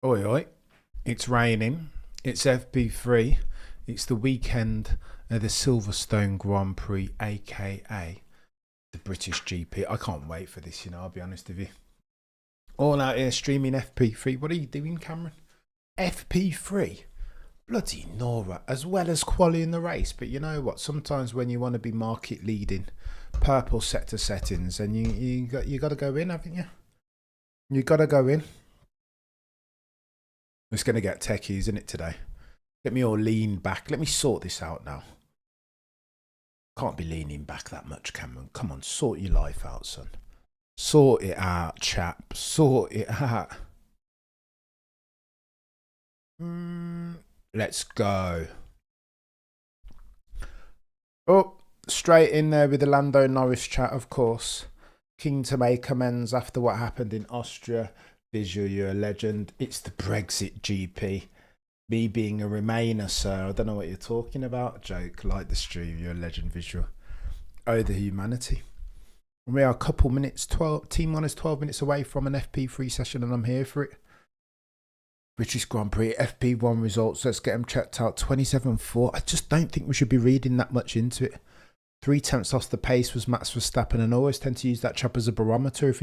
Oi, oi. It's raining. It's FP3. It's the weekend of the Silverstone Grand Prix, aka the British GP. I can't wait for this, I'll be honest with you. All out here streaming FP3. What are you doing, Cameron? FP3? Bloody Nora. As well as quali in the race. But you know what? Sometimes when you want to be market leading, purple sector settings, and you got to go in, haven't you? You got to go in. It's going to get techie, isn't it, today? Get me all lean back. Let me sort this out now. Can't be leaning back that much, Cameron. Come on, sort your life out, son. Sort it out, chap. Sort it out. Let's go. Oh, straight in there with the Lando Norris chat, of course. Keen to make amends after what happened in Austria. Visual, you're a legend. It's the Brexit GP. Me being a Remainer, sir. I don't know what you're talking about. Joke, like the stream. You're a legend, Visual. Oh, the humanity. We are a couple minutes, T-1 is 12 minutes away from an FP3 session, and I'm here for it. British Grand Prix, FP1 results. Let's get them checked out. 27.4. I just don't think we should be reading that much into it. 3 tenths off the pace was Max Verstappen, and I always tend to use that chap as a barometer. If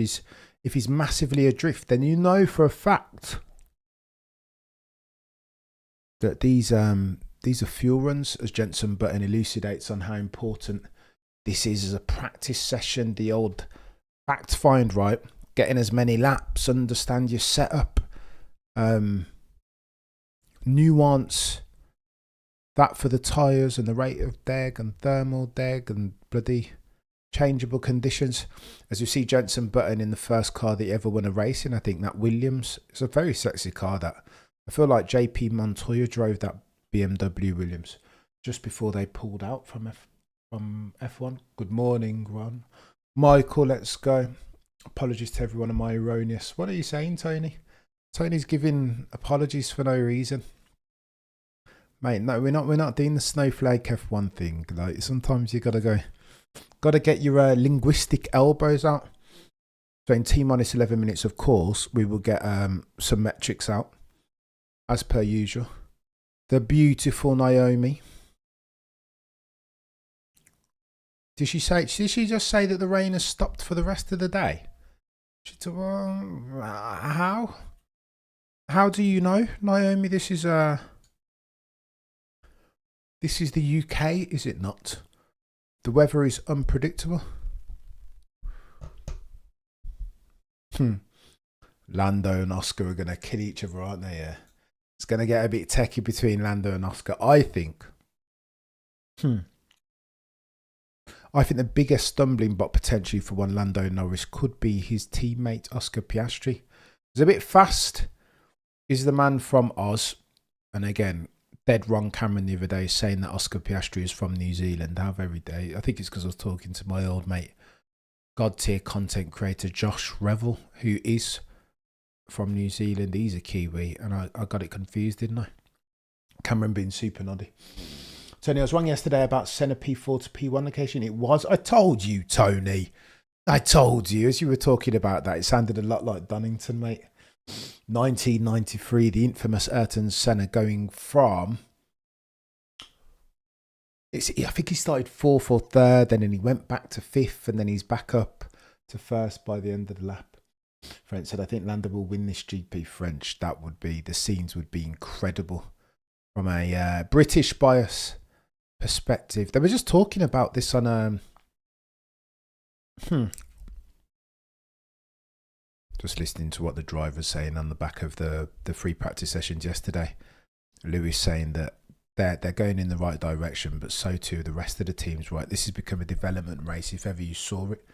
he's massively adrift, then you know for a fact that these are fuel runs, as Jensen Button elucidates on how important this is as a practice session. The old fact find, right? Getting as many laps, understand your setup, nuance that for the tyres and the rate of deg and thermal deg and bloody changeable conditions. As you see Jensen Button in the first car that he ever won a race in, I think that Williams. It's a very sexy car that. I feel like JP Montoya drove that BMW Williams just before they pulled out from F1. Good morning, Ron. Michael, let's go. Apologies to everyone on my erroneous. What are you saying, Tony? Tony's giving apologies for no reason. Mate, no, we're not doing the snowflake F1 thing. Like sometimes you gotta get your linguistic elbows out. So in T-minus 11 minutes, of course, we will get some metrics out as per usual. The beautiful Naomi. Did she just say that the rain has stopped for the rest of the day? How? How do you know, Naomi? This is the UK, is it not? The weather is unpredictable. Lando and Oscar are going to kill each other, aren't they? Yeah. It's going to get a bit techie between Lando and Oscar, I think. I think the biggest stumbling block potentially for one Lando Norris could be his teammate Oscar Piastri. He's a bit fast. He's the man from Oz. And again, dead wrong Cameron the other day saying that Oscar Piastri is from New Zealand. How very day. I think it's because I was talking to my old mate, God tier content creator Josh Revel, who is from New Zealand. He's a Kiwi, and I got it confused, didn't I? Cameron being super noddy. Tony, I was wrong yesterday about Senna P4 to P1 location. It was. I told you, Tony. I told you. As you were talking about that, it sounded a lot like Donington, mate. 1993, the infamous Ayrton Senna going from... I think he started 4th or 3rd, and then he went back to 5th, and then he's back up to 1st by the end of the lap. French said, I think Lando will win this GP. French, that would be... The scenes would be incredible. From a British bias perspective. They were just talking about this on just listening to what the driver's saying on the back of the free practice sessions yesterday. Lewis saying that they're going in the right direction, but so too the rest of the teams, right? This has become a development race if ever you saw it.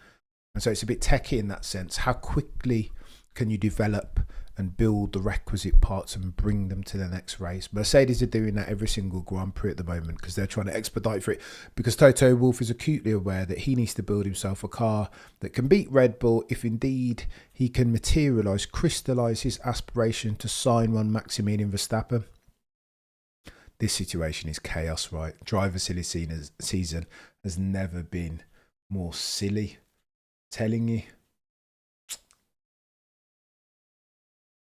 And so it's a bit techie in that sense. How quickly can you develop and build the requisite parts and bring them to the next race? Mercedes are doing that every single Grand Prix at the moment because they're trying to expedite for it. Because Toto Wolff is acutely aware that he needs to build himself a car that can beat Red Bull if indeed he can crystallise his aspiration to sign one Maximilian Verstappen. This situation is chaos, right? Driver silly season has never been more silly. Telling you.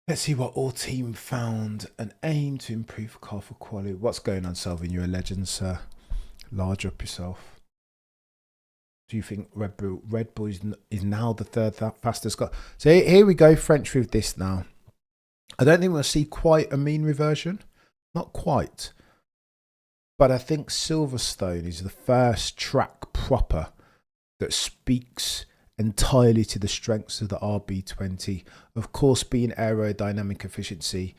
Let's see what all team found and aim to improve car for quality. What's going on, Selvin? You're a legend, sir. Large up yourself. Do you think Red Bull is now the third fastest car? So here we go, French with this now. I don't think we'll see quite a mean reversion. Not quite. But I think Silverstone is the first track proper that speaks entirely to the strengths of the RB20. Of course, being aerodynamic efficiency,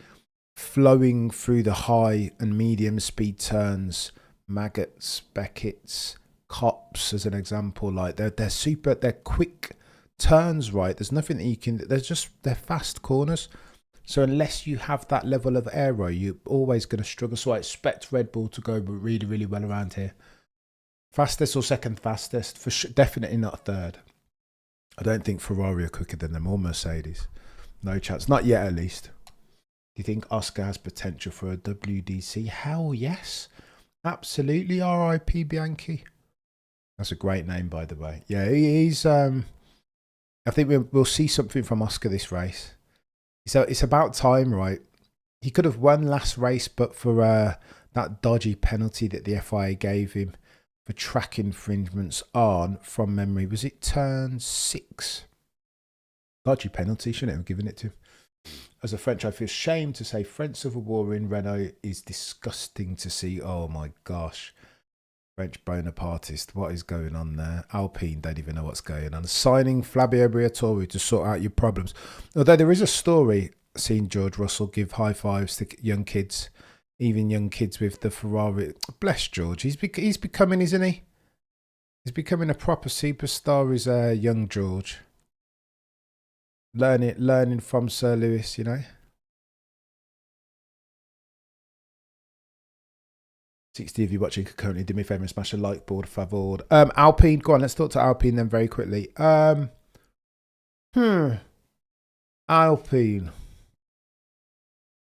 flowing through the high and medium speed turns, Maggots, Beckett's, Cops as an example. Like they're super, they're quick turns, right? There's nothing that you can, they're fast corners. So unless you have that level of aero, you're always going to struggle. So I expect Red Bull to go really, really well around here. Fastest or second fastest, for sure, definitely not third. I don't think Ferrari are quicker than them or Mercedes. No chance. Not yet, at least. Do you think Oscar has potential for a WDC? Hell yes. Absolutely. R.I.P. Bianchi. That's a great name, by the way. Yeah, he's... I think we'll see something from Oscar this race. So it's about time, right? He could have won last race, but for that dodgy penalty that the FIA gave him for track infringements on, from memory, was it turn 6? Dodgy penalty, shouldn't have given it to him. As a French, I feel ashamed to say French Civil War in Renault is disgusting to see. Oh my gosh. French Bonapartist, what is going on there? Alpine don't even know what's going on. Signing Flavio Briatore to sort out your problems. Although there is a story, seeing George Russell give high fives to young kids, even young kids with the Ferrari. Bless George. He's becoming, isn't he? He's becoming a proper superstar, is young George. Learning from Sir Lewis, you know. 60 of you watching could currently do me a favour and smash a like board, favor. Alpine, go on, let's talk to Alpine then very quickly. Alpine.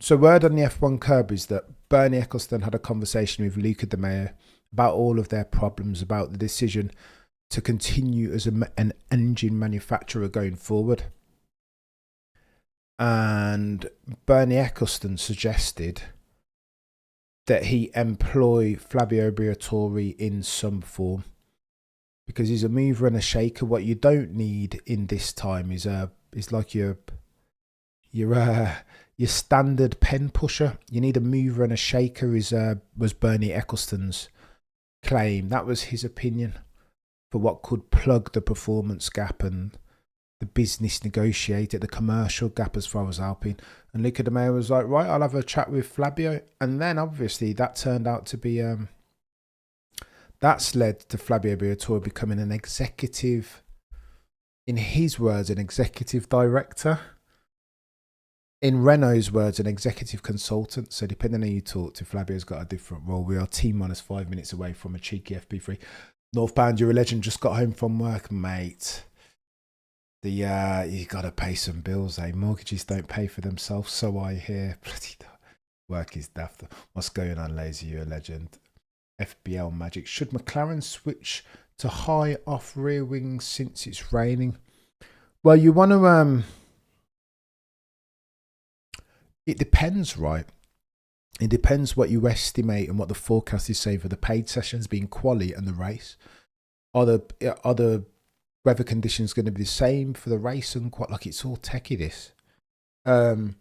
So word on the F1 curb is that Bernie Ecclestone had a conversation with Luca De Meo about all of their problems, about the decision to continue as an engine manufacturer going forward. And Bernie Ecclestone suggested that he employ Flavio Briatore in some form, because he's a mover and a shaker. What you don't need in this time is like your standard pen pusher. You need a mover and a shaker. Was Bernie Ecclestone's claim. That was his opinion for what could plug the performance gap and the business negotiator, the commercial gap as far as Alpine. And Luca De Meo was like, right, I'll have a chat with Flavio. And then obviously that turned out to be, that's led to Flavio Briatore becoming an executive, in his words, an executive director. In Renault's words, an executive consultant. So depending on who you talk to, Flavio's got a different role. We are T-minus 5 minutes away from a cheeky FP3. Northbound, you're a legend, just got home from work, mate. You gotta pay some bills, eh? Mortgages don't pay for themselves, so I hear. Bloody work is daft. What's going on, Lazy? You're a legend. FBL magic. Should McLaren switch to high off rear wings since it's raining? Well, you want to. It depends, right? It depends what you estimate and what the forecast is saying for the paid sessions being quali and the race. Are the weather conditions going to be the same for the race and quite like it's all techie this. But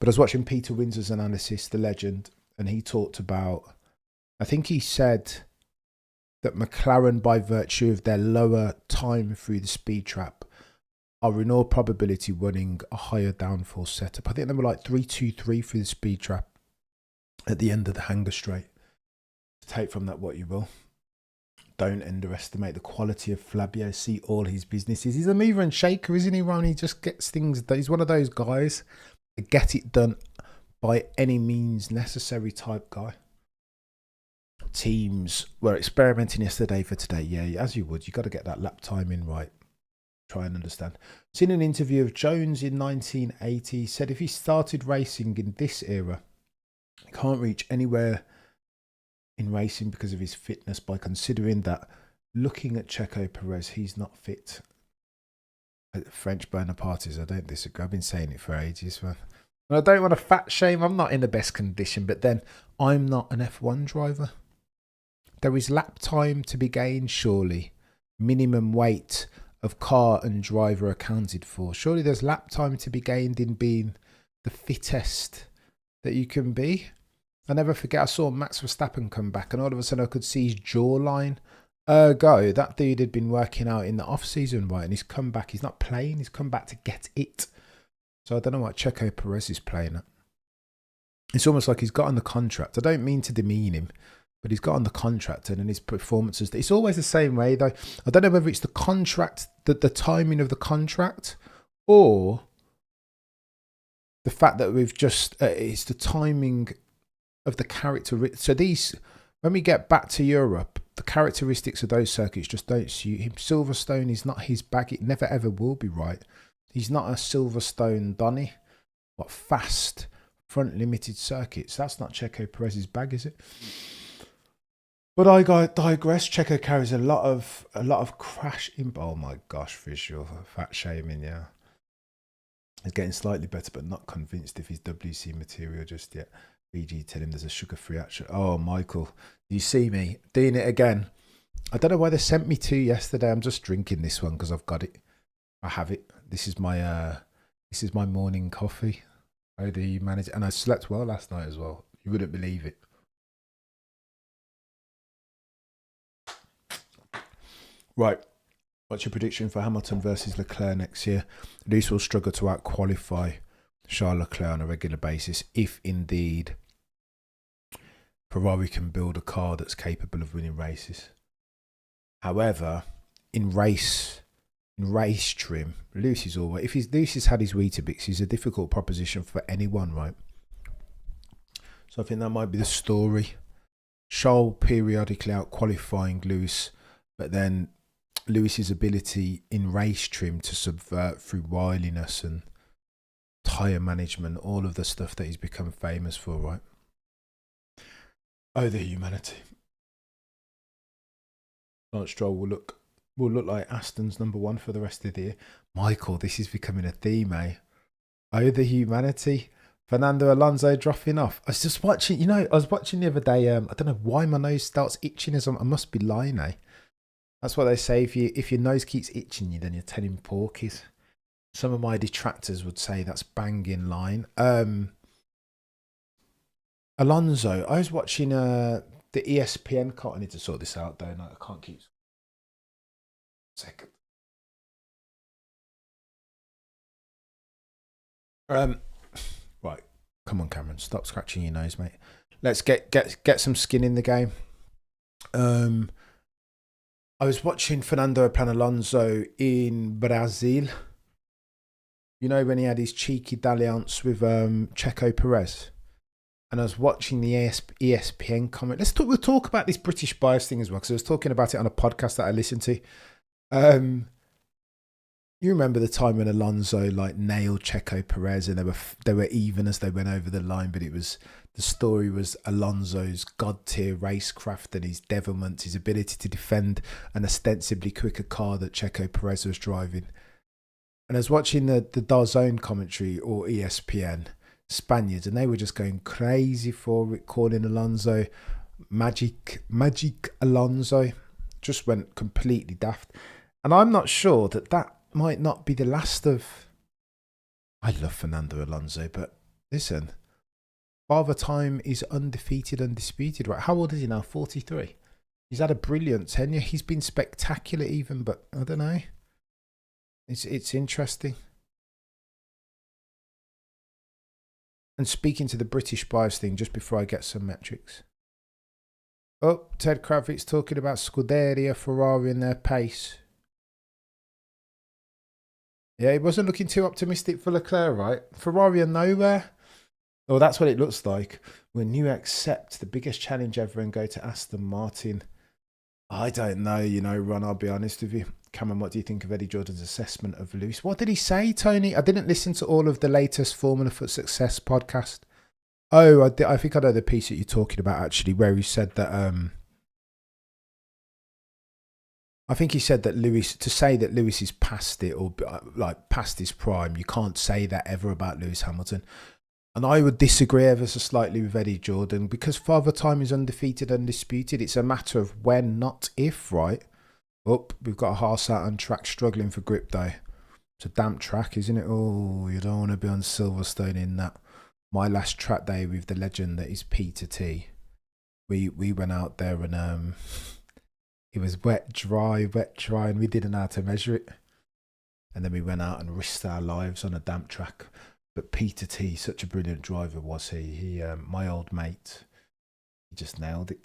I was watching Peter Windsor's analysis, the legend, and he talked about, I think he said that McLaren, by virtue of their lower time through the speed trap, are in all probability running a higher downforce setup. I think they were like 323 through the speed trap at the end of the hanger straight. Take from that what you will. Don't underestimate the quality of Flavio. See all his businesses. He's a mover and shaker, isn't he, Ron? He just gets things done. He's one of those guys that get it done by any means necessary type guy. Teams were experimenting yesterday for today. Yeah, as you would. You got to get that lap time in right. Try and understand. Seen an interview of Jones in 1980. He said if he started racing in this era, he can't reach anywhere in racing because of his fitness, by considering that looking at Checo Perez, he's not fit. French Bonapartist, I don't disagree. I've been saying it for ages. Man. And I don't want to fat shame. I'm not in the best condition, but then I'm not an F1 driver. There is lap time to be gained, surely. Minimum weight of car and driver accounted for. Surely there's lap time to be gained in being the fittest that you can be. I never forget, I saw Max Verstappen come back and all of a sudden I could see his jawline. Ergo, that dude had been working out in the off-season, right? And he's come back. He's not playing. He's come back to get it. So I don't know what Checo Perez is playing at. It's almost like he's got on the contract. I don't mean to demean him, but he's got on the contract and in his performances. It's always the same way, though. I don't know whether it's the contract, the timing of the contract, or the fact that we've just, it's the timing of the character. So these, when we get back to Europe, the characteristics of those circuits just don't suit him. Silverstone is not his bag. It never ever will be, right? He's not a Silverstone Donny. What fast front limited circuits? That's not Checo Perez's bag, is it? But I digress. Checo carries a lot of crash in. Oh my gosh, visual fat shaming. Yeah, he's getting slightly better, but not convinced if he's WC material just yet. BG tell him there's a sugar-free action. Oh, Michael, you see me doing it again. I don't know why they sent me two yesterday. I'm just drinking this one because I've got it. I have it. This is my morning coffee. How do you manage it? And I slept well last night as well. You wouldn't believe it. Right. What's your prediction for Hamilton versus Leclerc next year? Lewis will struggle to out-qualify Charles Leclerc on a regular basis if indeed Ferrari can build a car that's capable of winning races. However, in race trim, Lewis is always, if Lewis has had his Weetabix, he's a difficult proposition for anyone, right? So I think that might be the story. Charles periodically out qualifying Lewis, but then Lewis's ability in race trim to subvert through wiliness and tyre management, all of the stuff that he's become famous for, right? Oh, the humanity. Lance Stroll will look like Aston's number one for the rest of the year. Michael, this is becoming a theme, eh? Oh, the humanity. Fernando Alonso dropping off. I was just watching, I was watching the other day. I don't know why my nose starts itching as I must be lying, eh? That's what they say. If your nose keeps itching you, then you're telling porkies. Some of my detractors would say that's banging line. Alonso, I was watching the ESPN. I need to sort this out, don't I? I can't keep. Second. Right. Come on, Cameron. Stop scratching your nose, mate. Let's get some skin in the game. I was watching Fernando Alonso in Brazil. You know, when he had his cheeky dalliance with Checo Perez. And I was watching the ESPN comment. We'll talk about this British bias thing as well, because I was talking about it on a podcast that I listened to. You remember the time when Alonso nailed Checo Perez and they were even as they went over the line, but the story was Alonso's god tier racecraft and his devilment, his ability to defend an ostensibly quicker car that Checo Perez was driving. And I was watching the DAZN commentary or ESPN Spaniards, and they were just going crazy for it, calling Alonso magic Alonso. Just went completely daft. And I'm not sure that might not be the last of. I love Fernando Alonso, but listen, Father Time is undefeated, undisputed, right? How old is he now? 43. He's had a brilliant tenure. He's been spectacular even, but I don't know. It's interesting. And speaking to the British bias thing, just before I get some metrics. Oh, Ted Kravitz talking about Scuderia, Ferrari and their pace. Yeah, he wasn't looking too optimistic for Leclerc, right? Ferrari are nowhere. Oh, that's what it looks like when you accept the biggest challenge ever and go to Aston Martin. I don't know, Ron, I'll be honest with you. Cameron, what do you think of Eddie Jordan's assessment of Lewis? What did he say, Tony? I didn't listen to all of the latest Formula for Success podcast. Oh, I think I know the piece that you're talking about, actually, where he said that... I think he said that Lewis is past it or past his prime, you can't say that ever about Lewis Hamilton. And I would disagree ever so slightly with Eddie Jordan, because Father Time is undefeated, undisputed. It's a matter of when, not if, right? Oh, we've got a horse out on track struggling for grip though. It's a damp track, isn't it? Oh, you don't want to be on Silverstone in that. My last track day with the legend that is Peter T. We went out there and it was wet, dry, and we didn't know how to measure it. And then we went out and risked our lives on a damp track. But Peter T, such a brilliant driver was he. He, my old mate, he just nailed it.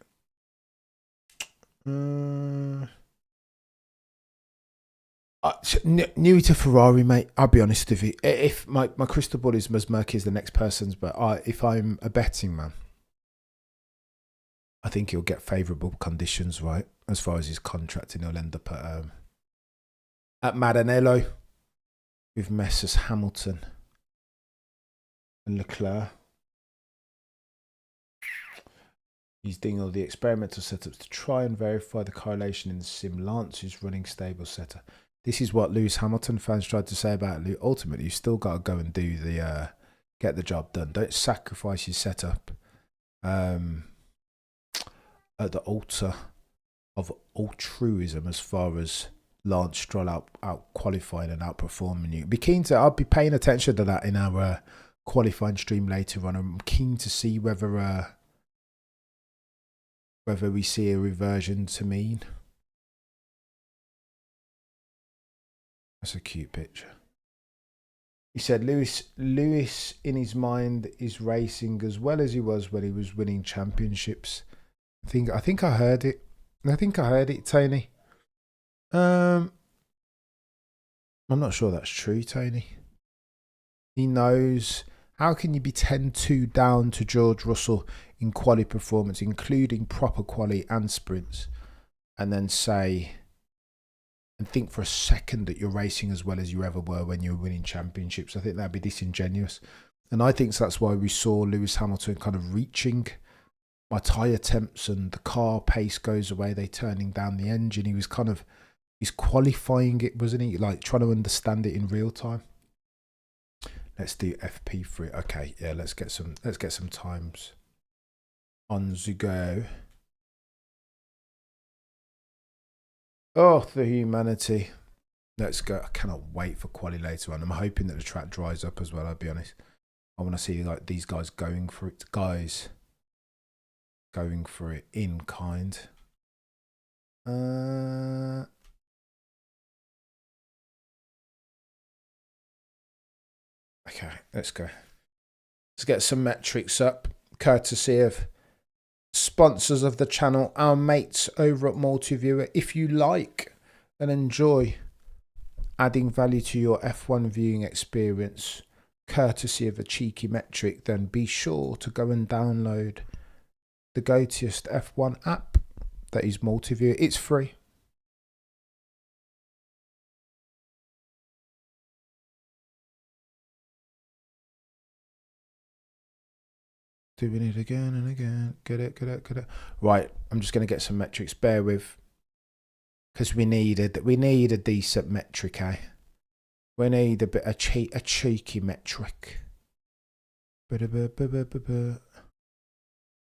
New to Ferrari, mate. I'll be honest with you. If my crystal ball is as murky as the next person's, but if I'm a betting man, I think he'll get favourable conditions, right? As far as his contracting, he'll end up at Maranello with Messrs Hamilton and Leclerc. He's doing all the experimental setups to try and verify the correlation in the sim. Lance is running stable setup. This is what Lewis Hamilton fans tried to say about Lewis. Ultimately, you've still got to go and do the get the job done. Don't sacrifice your setup at the altar of altruism as far as Lance Stroll out qualifying and outperforming you. I'll be paying attention to that in our qualifying stream later on. I'm keen to see whether we see a reversion to mean. That's a cute picture. He said Lewis in his mind is racing as well as he was when he was winning championships. I think I heard it. Tony. I'm not sure that's true, Tony. He knows. How can you be 10-2 down to George Russell in quali performance, including proper quali and sprints, and then say and think for a second that you're racing as well as you ever were when you were winning championships? I think that'd be disingenuous. And I think that's why we saw Lewis Hamilton kind of reaching my tyre temps and the car pace goes away, they turning down the engine. He's qualifying it, wasn't he? Like trying to understand it in real time. Let's do FP3. Okay, yeah, let's get some times on the go. Oh, the humanity. Let's go. I cannot wait for quali later on. I'm hoping that the track dries up as well, I'll be honest. I want to see like these guys going for it. Guys going for it in kind. Okay, let's go. Let's get some metrics up, courtesy of sponsors of the channel, our mates over at Multiviewer. If you like and enjoy adding value to your F1 viewing experience, courtesy of a cheeky metric, then be sure to go and download the go-toest F1 app that is Multiviewer. It's free. Doing it again and again. Get it. Right, I'm just going to get some metrics. Bear with, because we need a decent metric, eh? We need a cheeky metric.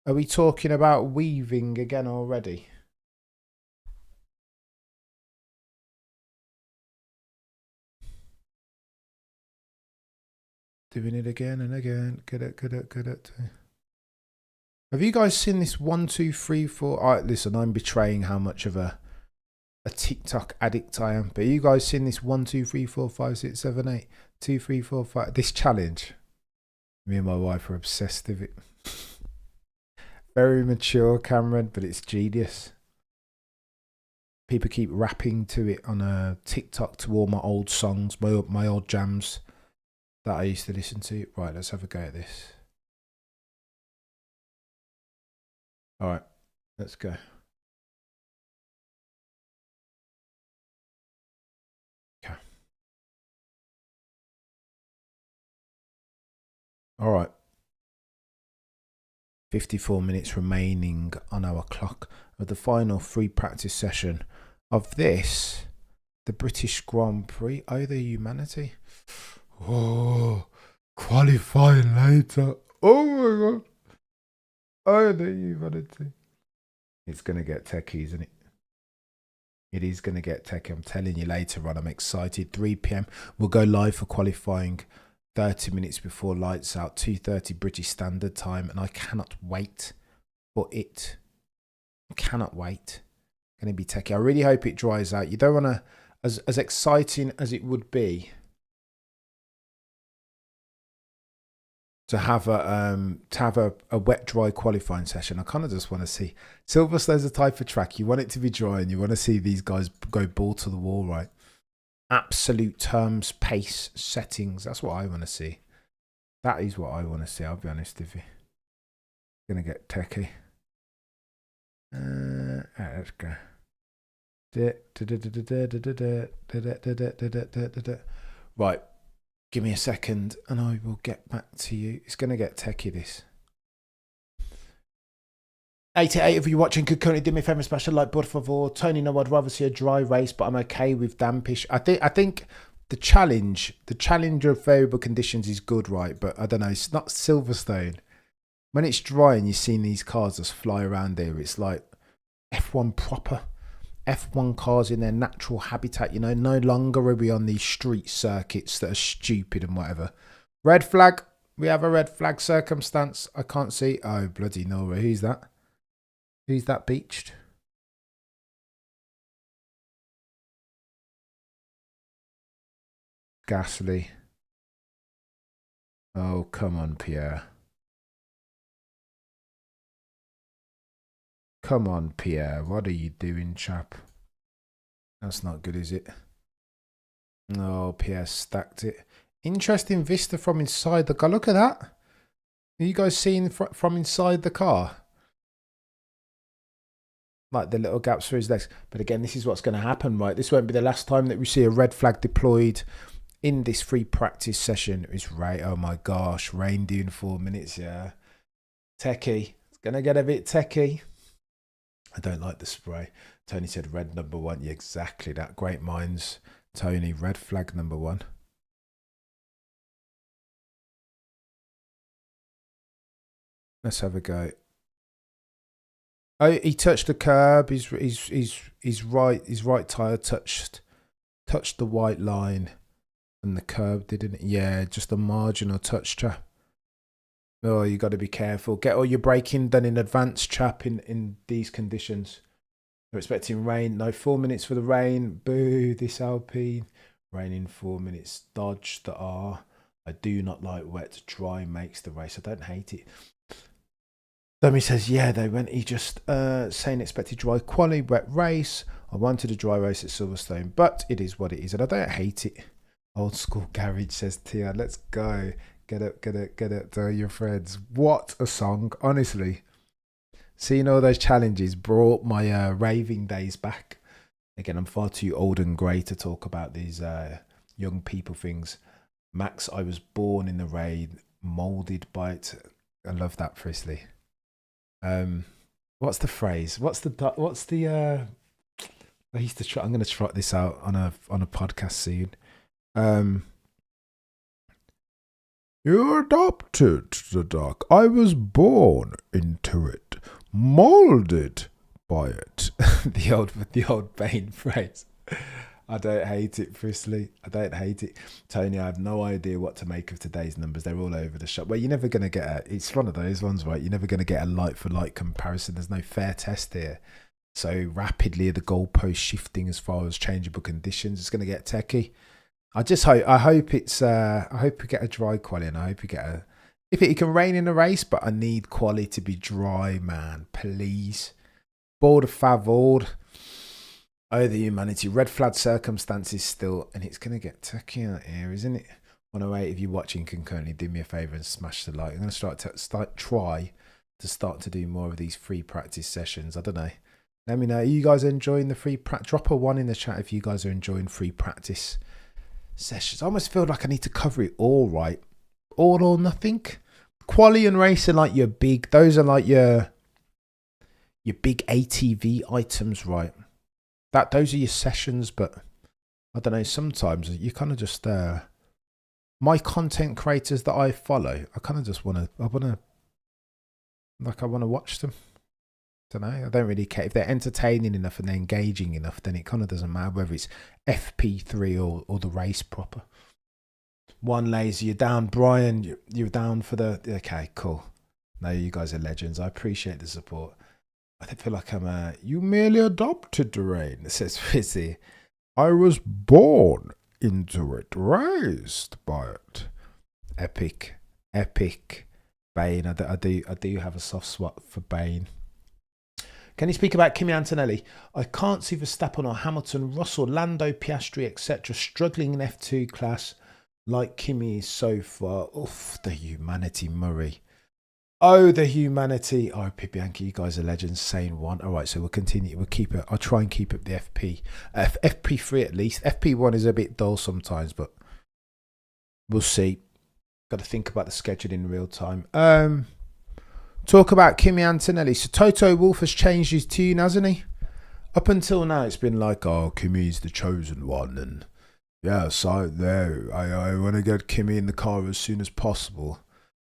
Are we talking about weaving again already? Doing it again and again. Get it. Have you guys seen this 1, 2, 3, 4? All right, listen, I'm betraying how much of a TikTok addict I am. But you guys seen this 1, 2, 3, 4, 5, 6, 7, 8, 2, 3, 4, 5? This challenge. Me and my wife are obsessed with it. Very mature, Cameron, but it's genius. People keep rapping to it on a TikTok to all my old songs, my old jams that I used to listen to. Right, let's have a go at this. All right, let's go. Okay. All right. 54 minutes remaining on our clock of the final free practice session of this, the British Grand Prix. Oh, the humanity. Oh, Qualifying later. Oh my god. Oh, the Vanity. It's going to get techie, isn't it? It is going to get techie. I'm telling you later on. I'm excited. 3 p.m. We'll go live for qualifying 30 minutes before lights out. 2:30 British Standard Time. And I cannot wait for it. I cannot wait. Going to be techie. I really hope it dries out. You don't want to, as exciting as it would be to have a wet dry qualifying session. I kind of just want to see Silverstone's a type of track you want it to be dry and you want to see these guys go ball to the wall, right? Absolute terms, pace, settings. That's what I want to see. That is what I want to see. I'll be honest with you. Gonna get techie. Let's go. Right. Give me a second and I will get back to you. It's going to get techie, this. 88 of you watching could currently do me a favour, smash a like, por favor. Tony, no, I'd rather see a dry race, but I'm okay with dampish. I think the challenge of variable conditions is good, right? But I don't know, it's not Silverstone. When it's dry and you've seen these cars just fly around there, it's like F1 proper. F1 cars in their natural habitat, you know, no longer are we on these street circuits that are stupid and whatever. Red flag. We have a red flag circumstance. I can't see. Oh, bloody Nora. Who's that? Who's that beached? Gasly. Oh, come on, Pierre. Come on, Pierre. What are you doing, chap? That's not good, is it? Oh, Pierre stacked it. Interesting vista from inside the car. Look at that. Are you guys seeing from inside the car? Like the little gaps for his legs. But again, this is what's going to happen, right? This won't be the last time that we see a red flag deployed in this free practice session. It's right. Oh my gosh. Rain doing 4 minutes. Yeah. Techie. It's going to get a bit techie. I don't like the spray. Tony said red number 1. Yeah, exactly that. Great minds. Tony, red flag number 1. Let's have a go. Oh, he touched the curb. His right tire touched the white line, and the curb didn't. Yeah, just a marginal touch, chap. Oh, you got to be careful. Get all your braking done in advance, chap. In these conditions, we're expecting rain. No, 4 minutes for the rain. Boo! This Alpine. Rain in 4 minutes. Dodge the R. I do not like wet. Dry makes the race. I don't hate it. Dummy says, yeah, they went. He just saying expected dry quali, wet race. I wanted a dry race at Silverstone, but it is what it is, and I don't hate it. Old school garage, says Tia. Let's go. Get it. To your friends. What a song, honestly. Seeing all those challenges brought my raving days back. Again, I'm far too old and grey to talk about these young people things. Max, I was born in the rain, moulded by it. I love that, Frisley. What's the phrase? What's the I used to try. I'm going to try this out on a podcast soon. You're adopted to the dark. I was born into it, molded by it. the old Bane phrase. I don't hate it, Frisley. I don't hate it. Tony, I have no idea what to make of today's numbers. They're all over the shop. Well, you're never going to get it's one of those ones, right? You're never going to get a like for like comparison. There's no fair test here. So rapidly the goalpost shifting as far as changeable conditions. It's going to get techie. I hope we get a dry quali, and I hope we get if it can rain in a race, but I need quali to be dry, man. Please. Board of favored. Oh, the humanity. Red flag circumstances still, and it's going to get techie out here, isn't it? 108, if you're watching concurrently, do me a favour and smash the like. I'm going to try to do more of these free practice sessions. I don't know. Let me know. Are you guys enjoying the free practice? Drop a 1 in the chat if you guys are enjoying free practice sessions. I almost feel like I need to cover it all, right? All or nothing. Quali and race are like your big, those are like your big ATV items, right? Those are your sessions, but I don't know, sometimes you kind of just my content creators that I follow, I kind of just want to watch them. Don't know. I don't really care if they're entertaining enough and they're engaging enough. Then it kind of doesn't matter whether it's FP3 or the race proper. One lazy, you're down, Brian. You're down for the. Okay, cool. No, you guys are legends. I appreciate the support. I feel like you merely adopted the rain. It says Fizzy. I was born into it, raised by it. Epic. Bane. I do have a soft spot for Bane. Can you speak about Kimi Antonelli? I can't see Verstappen or Hamilton, Russell, Lando, Piastri, etc. struggling in F2 class like Kimi is so far. Oof, the humanity, Murray. Oh, the humanity. Oh, Pibianchi, you guys are legends. Saying one. All right, so we'll continue. We'll keep it. I'll try and keep it the FP. FP3 at least. FP1 is a bit dull sometimes, but we'll see. Got to think about the schedule in real time. Talk about Kimi Antonelli. So Toto Wolff has changed his tune, hasn't he? Up until now, it's been like, oh, Kimi's the chosen one, and yes, I want to get Kimi in the car as soon as possible.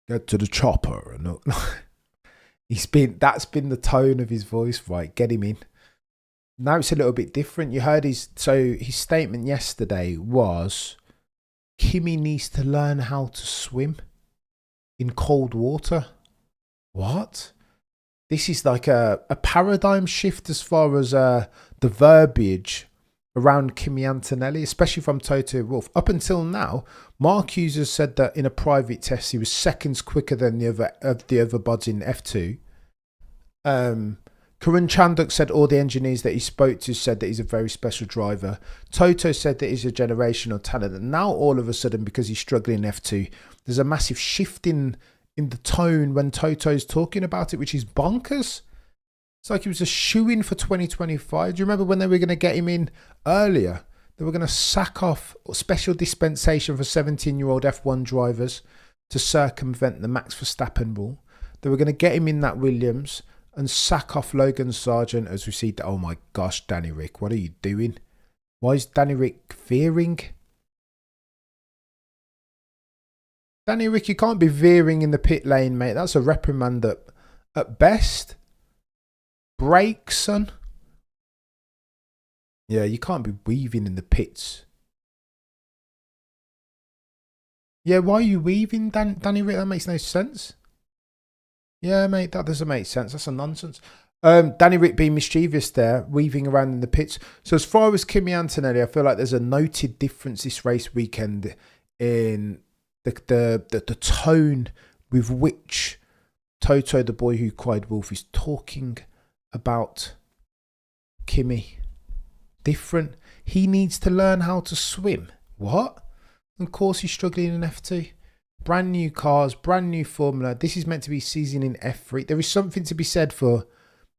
Get to the chopper, and that's been the tone of his voice, right? Get him in. Now it's a little bit different. You heard his statement yesterday was, Kimi needs to learn how to swim in cold water. What? This is like a paradigm shift as far as the verbiage around Kimi Antonelli, especially from Toto Wolff. Up until now, Mark Hughes has said that in a private test he was seconds quicker than the other bods in F2. Karun Chanduk said all the engineers that he spoke to said that he's a very special driver. Toto said that he's a generational talent. And now all of a sudden, because he's struggling in F2, there's a massive shift in the tone when Toto's talking about it, which is bonkers. It's like he was a shoo-in for 2025. Do you remember when they were going to get him in earlier? They were going to sack off special dispensation for 17-year-old F1 drivers to circumvent the Max Verstappen rule. They were going to get him in that Williams and sack off Logan Sargent as we see. Oh my gosh, Danny Rick, what are you doing? Why is Danny Rick veering? Danny Rick, you can't be veering in the pit lane, mate. That's a reprimand at best. Brake, son. Yeah, you can't be weaving in the pits. Yeah, why are you weaving, Danny Rick? That makes no sense. Yeah, mate, that doesn't make sense. That's a nonsense. Danny Rick being mischievous there, weaving around in the pits. So as far as Kimi Antonelli, I feel like there's a noted difference this race weekend in the tone with which Toto, the boy who cried wolf, is talking about Kimi. Different. He needs to learn how to swim. What? Of course he's struggling in F2. Brand new cars, brand new formula. This is meant to be season in F3. There is something to be said for,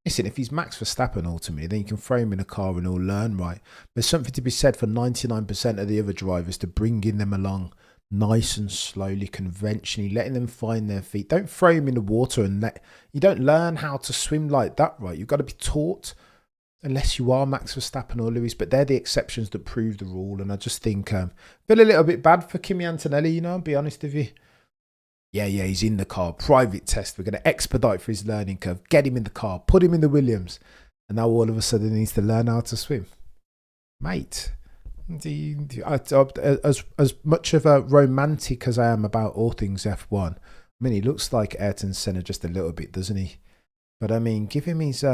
listen, if he's Max Verstappen ultimately, then you can throw him in a car and he'll learn, right? There's something to be said for 99% of the other drivers to bringing them along nice and slowly, conventionally, letting them find their feet. Don't throw him in the water you don't learn how to swim like that, right? You've got to be taught, unless you are Max Verstappen or Lewis, but they're the exceptions that prove the rule. And I just think feel a little bit bad for Kimi Antonelli, you know, I'll be honest with you. Yeah, he's in the car, private test. We're going to expedite for his learning curve, get him in the car, put him in the Williams, and now all of a sudden he needs to learn how to swim. Mate, as much of a romantic as I am about all things F1, I mean, he looks like Ayrton Senna just a little bit, doesn't he? But I mean, give him his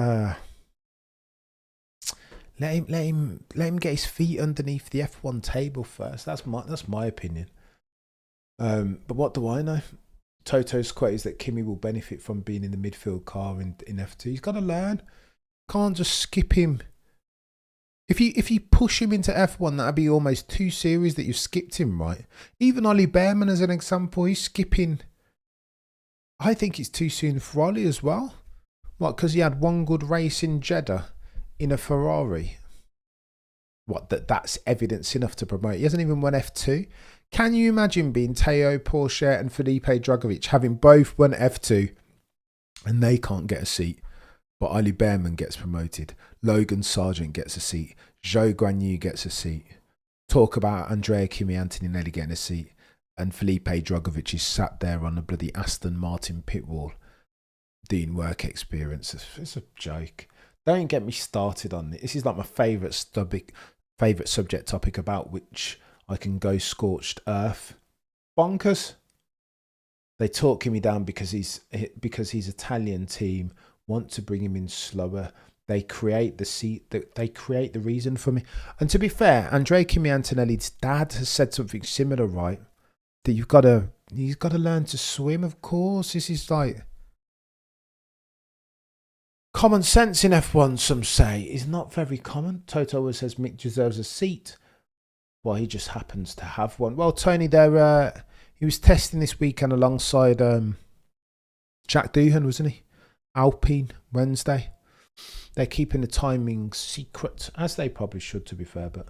let him get his feet underneath the F1 table first. That's my opinion. But what do I know? Toto's quote is that Kimi will benefit from being in the midfield car in F2. He's got to learn. Can't just skip him. If you push him into F1, that'd be almost 2 series that you skipped him, right? Even Ollie Behrman as an example, he's skipping. I think it's too soon for Ollie as well. What, because he had one good race in Jeddah in a Ferrari? What, that's evidence enough to promote? He hasn't even won F2. Can you imagine being Teo Pourchaire and Felipe Dragovic having both won F2 and they can't get a seat? But Ollie Behrman gets promoted. Logan Sargent gets a seat. Zhou Guanyu gets a seat. Talk about Andrea Kimi Antonelli getting a seat. and Felipe Drugovich is sat there on the bloody Aston Martin pit wall doing work experience. It's a joke. Don't get me started on this. This is like my favourite subject topic about which I can go scorched earth. Bonkers. They talking me down because he's Italian team want to bring him in slower. They create they create the reason for me. And to be fair, Andrea Kimi Antonelli's dad has said something similar, right? That he's got to learn to swim, of course. This is like common sense in F1, some say, is not very common. Toto always says Mick deserves a seat. Well, he just happens to have one. Well, Tony, he was testing this weekend alongside Jack Doohan, wasn't he? Alpine, Wednesday. They're keeping the timing secret, as they probably should, to be fair. But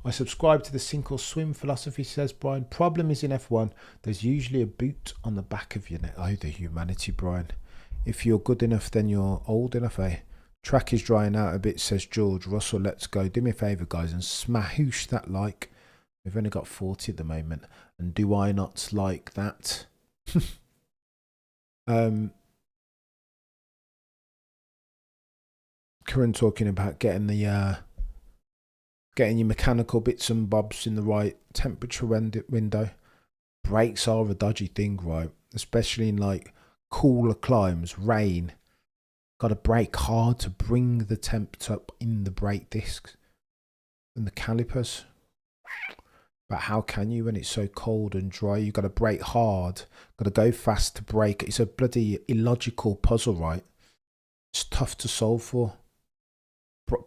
I subscribe to the sink or swim philosophy, says Brian. Problem is in F1, there's usually a boot on the back of your neck. Oh, the humanity, Brian. If you're good enough, then you're old enough, eh? Track is drying out a bit, says George Russell. Let's go. Do me a favour, guys, and smahoosh that like. We've only got 40 at the moment. And do I not like that? Karen talking about getting your mechanical bits and bobs in the right temperature window. Brakes are a dodgy thing, right? Especially in like cooler climes, rain. Got to brake hard to bring the temp up in the brake discs and the calipers. But how can you when it's so cold and dry? You got to brake hard, got to go fast to brake. It's a bloody illogical puzzle, right? It's tough to solve for.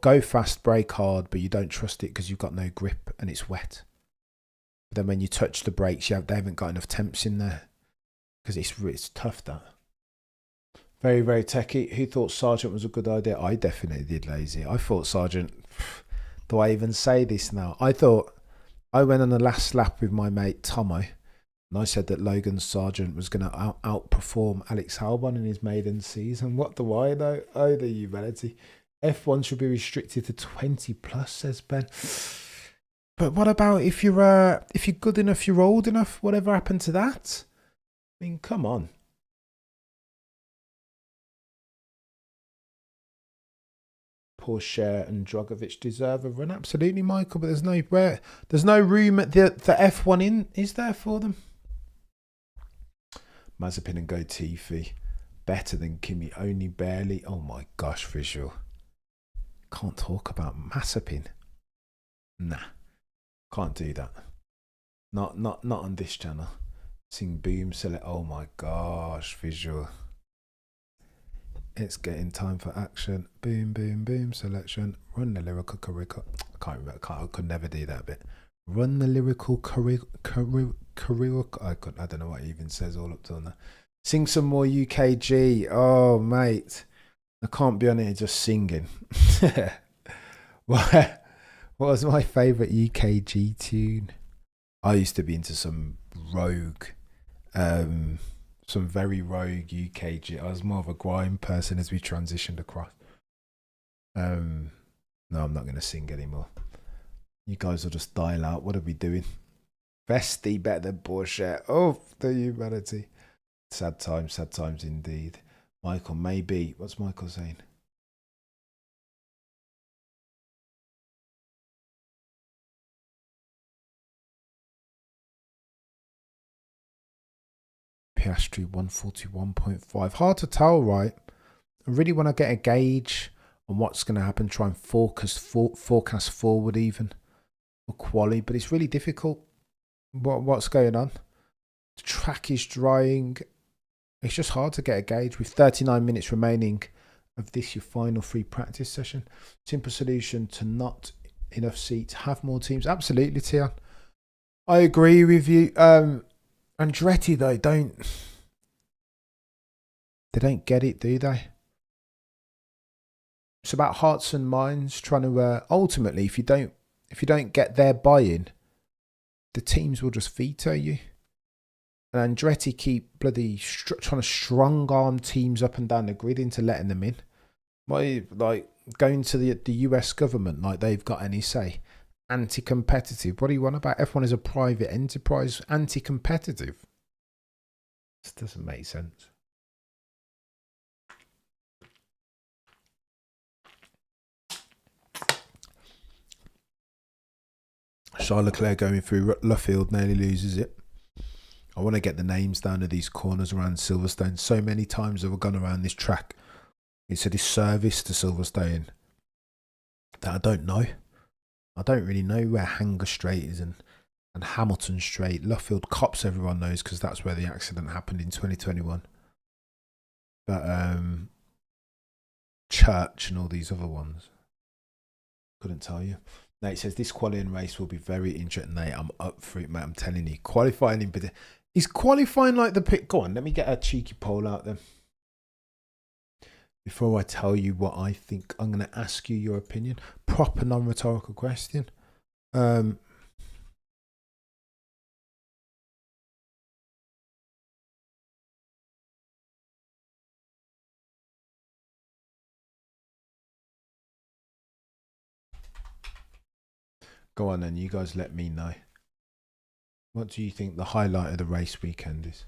Go fast, brake hard, but you don't trust it because you've got no grip and it's wet. But then when you touch the brakes, they haven't got enough temps in there because it's tough, that. Very, very techie. Who thought Sargent was a good idea? I definitely did, Lazy. I thought Sargent... Do I even say this now? I went on the last lap with my mate Tomo, and I said that Logan Sargent was going to outperform Alex Albon in his maiden season. What do I know? Oh, the humanity. F1 should be restricted to 20 plus, says Ben. But what about if you're good enough, you're old enough? Whatever happened to that? I mean, come on. Porsche and Drugovich deserve a run, absolutely, Michael. But there's no room at the F1 in, is there, for them? Mazepin and Latifi better than Kimi, only barely. Oh my gosh, visual. Can't talk about Mazepin. Nah, can't do that. Not on this channel. Sing boom select. Oh my gosh, visual. It's getting time for action. Boom, boom, boom. Selection. Run the lyrical curriculum. I can't remember. I could never do that bit. Run the lyrical curriculum. I don't know what it even says all up till now. Sing some more UKG. Oh, mate. I can't be on here just singing. What was my favourite UKG tune? I used to be into some rogue... some very rogue UKG. I was more of a grime person as we transitioned across. No, I'm not going to sing anymore. You guys will just dial out. What are we doing? Vesti better than Porsche. Oh, the humanity. Sad times indeed. Michael, maybe. What's Michael saying? Piastri 141.5. Hard to tell, right? I really want to get a gauge on what's going to happen. Try and forecast forward even for quali, but it's really difficult. What's going on? The track is drying. It's just hard to get a gauge with 39 minutes remaining of this your final free practice session. Simple solution to not enough seats. Have more teams. Absolutely, Tian. I agree with you. Andretti though they don't get it, do they? It's about hearts and minds trying to ultimately if you don't get their buy-in, the teams will just veto you. And Andretti keep bloody trying to strong arm teams up and down the grid into letting them in. Like going to the US government like they've got any say. Anti-competitive. What do you want about? F1 is a private enterprise. Anti-competitive. This doesn't make sense. Charles Leclerc going through Luffield, nearly loses it. I want to get the names down of these corners around Silverstone. So many times have I gone around this track. It's a disservice to Silverstone that I don't know. I don't really know where Hanger Straight is and Hamilton Straight. Luffield Copse everyone knows because that's where the accident happened in 2021. But Church and all these other ones, couldn't tell you. Nate says this qualifying race will be very interesting. Nate, I'm up for it, mate. I'm telling you. Qualifying in particular. Is qualifying like the pit? Go on, let me get a cheeky poll out then. Before I tell you what I think, I'm going to ask you your opinion. Proper non-rhetorical question. Go on then, you guys let me know. What do you think the highlight of the race weekend is?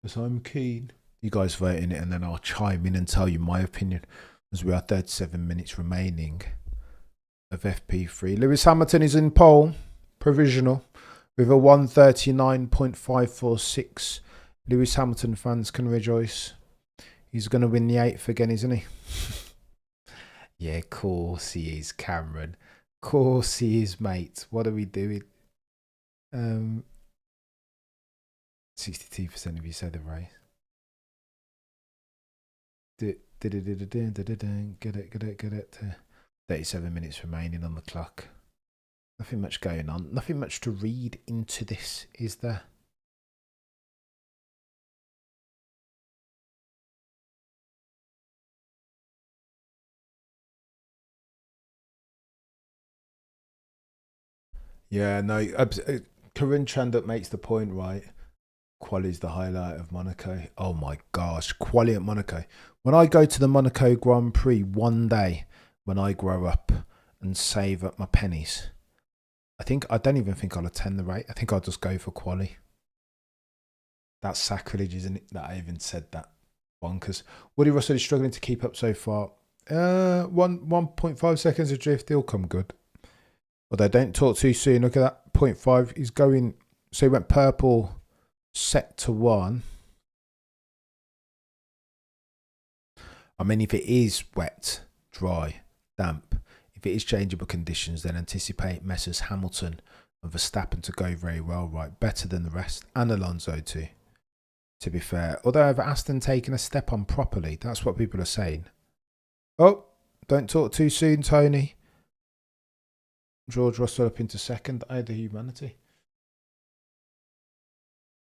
Because I'm keen. You guys vote in it and then I'll chime in and tell you my opinion as we are 37 minutes remaining of FP3. Lewis Hamilton is in pole, provisional, with a 139.546. Lewis Hamilton fans can rejoice. He's going to win the 8th again, isn't he? Yeah, of course he is, Cameron. Of course he is, mate. What are we doing? 62% of you said the race. Get it. 37 minutes remaining on the clock. Nothing much going on. Nothing much to read into this, is there? Yeah, no. Corinne Chandup makes the point, right? Quali is the highlight of Monaco. Oh my gosh, quali at Monaco. When I go to the Monaco Grand Prix one day, when I grow up and save up my pennies, I don't even think I'll attend the race. I think I'll just go for quali. That's sacrilege, isn't it? That I even said that. Bonkers. Woody Russell is struggling to keep up so far. 1.5 seconds adrift. He'll come good. Although don't talk too soon. Look at that 0.5. He's going. So he went purple. Set to 1. I mean, if it is wet, dry, damp, if it is changeable conditions, then anticipate Messrs Hamilton and Verstappen to go very well, right? Better than the rest, and Alonso too, to be fair. Although have Aston taken a step on properly? That's what people are saying. Oh, don't talk too soon, Tony. George Russell up into second. Oh, the humanity.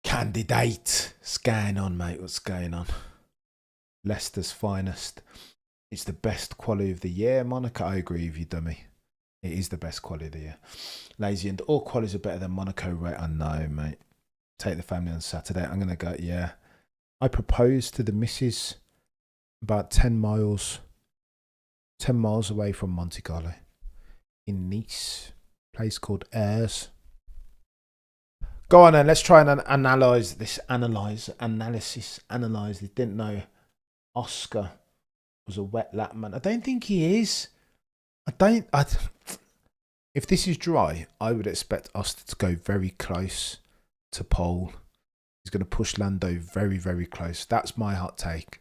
Candidate. What's going on, mate? What's going on? Leicester's finest. It's the best quality of the year. Monaco, I agree with you, dummy. It is the best quality of the year. Lazy and all qualities are better than Monaco, right? I know, mate. Take the family on Saturday. I'm going to go, yeah. I proposed to the missus about 10 miles away from Monte Carlo in Nice. A place called Ayres. Go on then, let's try and analyse this. Analyse this. Didn't know Oscar was a wet lap man. I don't think he is. If this is dry, I would expect Oscar to go very close to pole. He's going to push Lando very, very close. That's my hot take.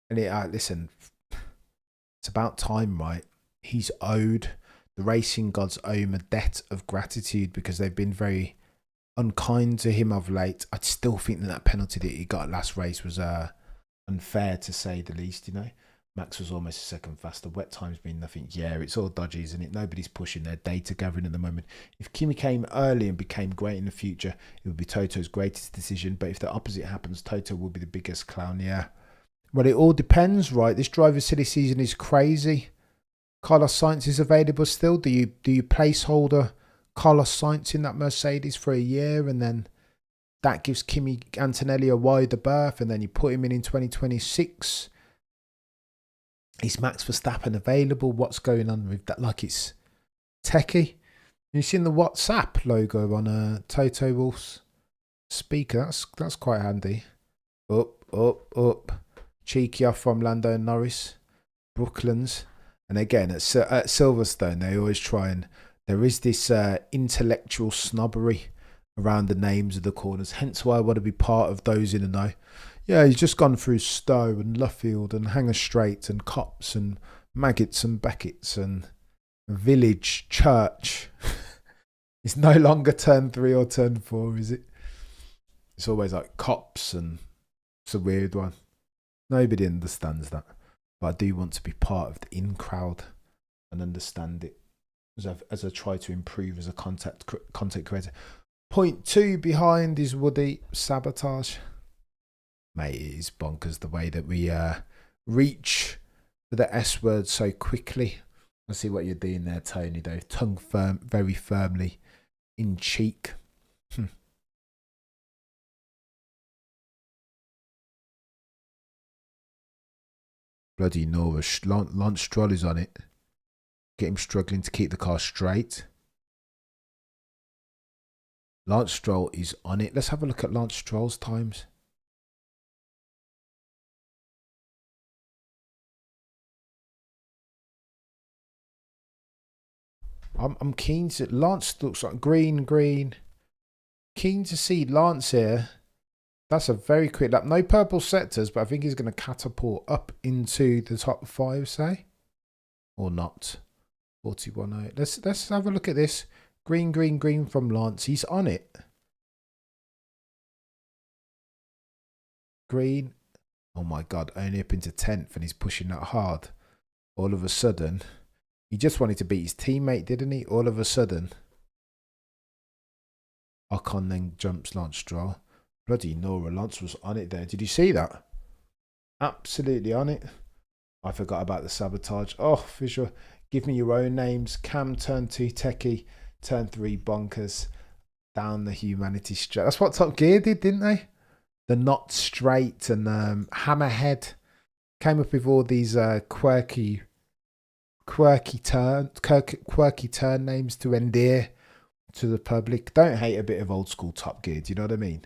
And listen, it's about time, right? He's owed, the racing gods owe him a debt of gratitude because they've been very unkind to him of late. I still think that penalty that he got last race was unfair, to say the least, you know. Max was almost a second faster. Wet times mean nothing. Yeah, it's all dodgy, isn't it? Nobody's pushing their data gathering at the moment. If Kimi came early and became great in the future, it would be Toto's greatest decision. But if the opposite happens, Toto will be the biggest clown. Yeah. Well, it all depends, right? This driver's silly season is crazy. Carlos Sainz is available still. Do you placeholder Carlos Sainz in that Mercedes for a year, and then that gives Kimi Antonelli a wider berth, and then you put him in 2026? Is Max Verstappen available? What's going on with that? Like, it's techie. You seen the WhatsApp logo on a Toto Wolff's speaker? That's quite handy. Up. Cheeky off from Lando and Norris. Brooklands. And again, at Silverstone, they always try and... There is this intellectual snobbery around the names of the corners. Hence why I want to be part of those in the know. Yeah, he's just gone through Stowe and Luffield and Hanger Strait and Copse and Maggots and Beckett's and Village, Church. It's no longer turn 3 or turn 4, is it? It's always like Copse, and it's a weird one. Nobody understands that. But I do want to be part of the in crowd and understand it as I try to improve as a content creator. Point 2 behind is Woody sabotage. Mate, it is bonkers the way that we reach for the S word so quickly. I see what you're doing there, Tony, though. Tongue firm, very firmly in cheek. Bloody Norris. Lance Stroll is on it. Get him struggling to keep the car straight. Lance Stroll is on it. Let's have a look at Lance Stroll's times. I'm keen to... Lance looks like green. Keen to see Lance here. That's a very quick lap. No purple sectors, but I think he's going to catapult up into the top 5, say. Or not. 41.8. Let's have a look at this. Green from Lance. He's on it. Green. Oh my God. Only up into 10th and he's pushing that hard. All of a sudden... He just wanted to beat his teammate, didn't he? All of a sudden. Ocon then jumps Lance Stroll. Bloody Nora. Lance was on it there. Did you see that? Absolutely on it. I forgot about the sabotage. Oh, for sure. Give me your own names. Cam, turn 2, Techie. Turn 3, Bonkers. Down the humanity straight. That's what Top Gear did, didn't they? The Not Straight and Hammerhead. Came up with all these quirky turn names to endear to the public. Don't hate a bit of old school Top Gear, do you know what I mean?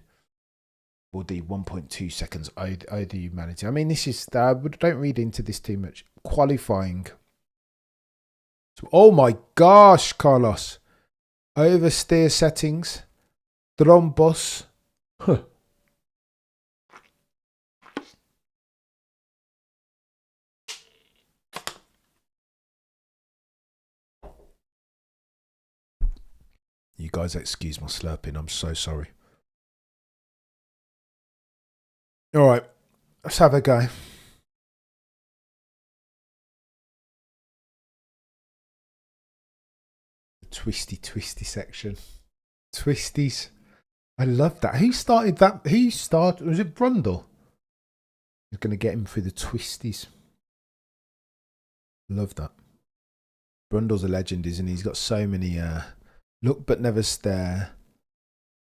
Or the 1.2 seconds the humanity. I mean, this is... don't read into this too much. Qualifying. So, oh my gosh, Carlos. Oversteer settings. Drum bus. Huh. You guys excuse my slurping. I'm so sorry. All right. Let's have a go. Twisty section. Twisties. I love that. Who started that? Was it Brundle? He's going to get him through the twisties. Love that. Brundle's a legend, isn't he? He's got so many... Look but never stare.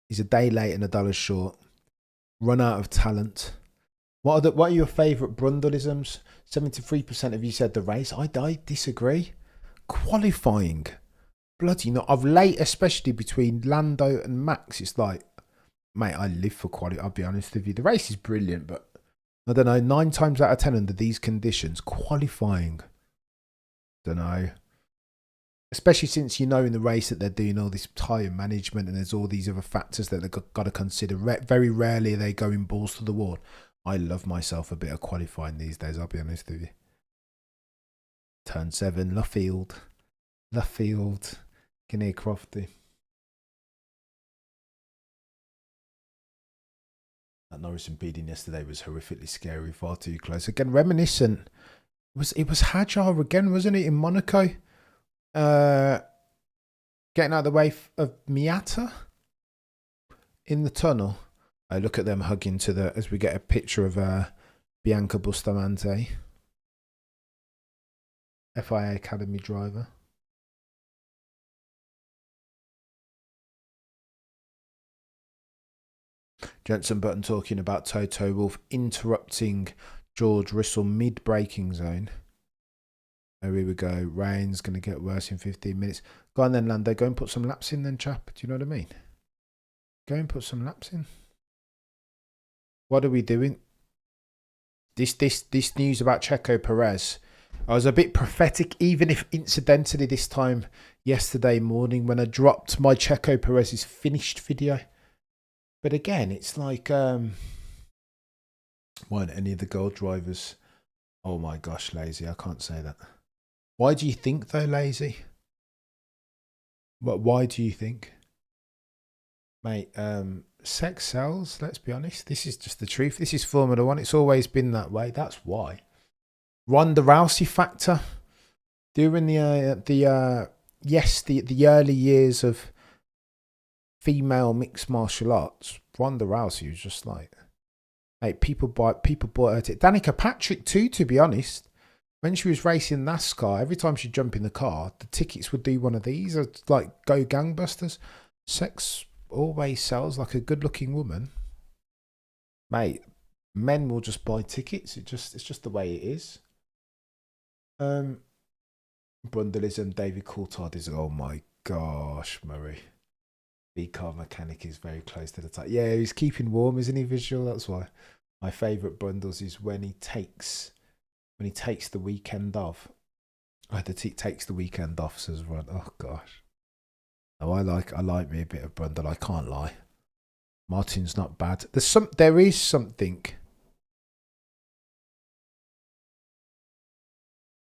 He's a day late and $1 short. Run out of talent. What are your favourite Brundleisms? 73% of you said the race. I disagree. Qualifying. Bloody not. Of late, especially between Lando and Max, it's like, mate, I live for quality. I'll be honest with you. The race is brilliant, but I don't know. 9 times out of 10 under these conditions, qualifying. Don't know. Especially since you know in the race that they're doing all this tyre management and there's all these other factors that they've got to consider. Very rarely are they going balls to the wall. I love myself a bit of qualifying these days, I'll be honest with you. Turn 7, Luffield. Kinnear Crofty. That Norris impeding yesterday was horrifically scary, far too close. Again, reminiscent. It was Hajar again, wasn't it, in Monaco? Getting out of the way of Miata in the tunnel. I look at them hugging as we get a picture of Bianca Bustamante, FIA Academy driver. Jensen Button talking about Toto Wolff interrupting George Russell mid-braking zone. Oh, here we go. Rain's going to get worse in 15 minutes. Go on then, Lando. Go and put some laps in then, chap. Do you know what I mean? Go and put some laps in. What are we doing? This news about Checo Perez. I was a bit prophetic, even if incidentally this time yesterday morning when I dropped my Checo Perez's finished video. But again, it's like, weren't any of the gold drivers? Oh my gosh, lazy. I can't say that. Why do you think though, lazy? Why do you think? Mate, sex sells, let's be honest. This is just the truth. This is Formula One. It's always been that way. That's why. Ronda Rousey factor. During the early years of female mixed martial arts, Ronda Rousey was just like, mate, people bought her ticket. Danica Patrick too, to be honest. When she was racing NASCAR, every time she'd jump in the car, the tickets would do one of these, or like go gangbusters. Sex always sells, like a good-looking woman. Mate, men will just buy tickets. It's just the way it is. Brundleism, David Coulthard is, oh my gosh, Murray. V-car mechanic is very close to the top. Yeah, he's keeping warm, isn't he, Visual? That's why. My favourite Brundles is when he takes the weekend off. Takes the weekend off, says Ron. Oh gosh. Oh, I like me a bit of Brundle, I can't lie. Martin's not bad. There is something.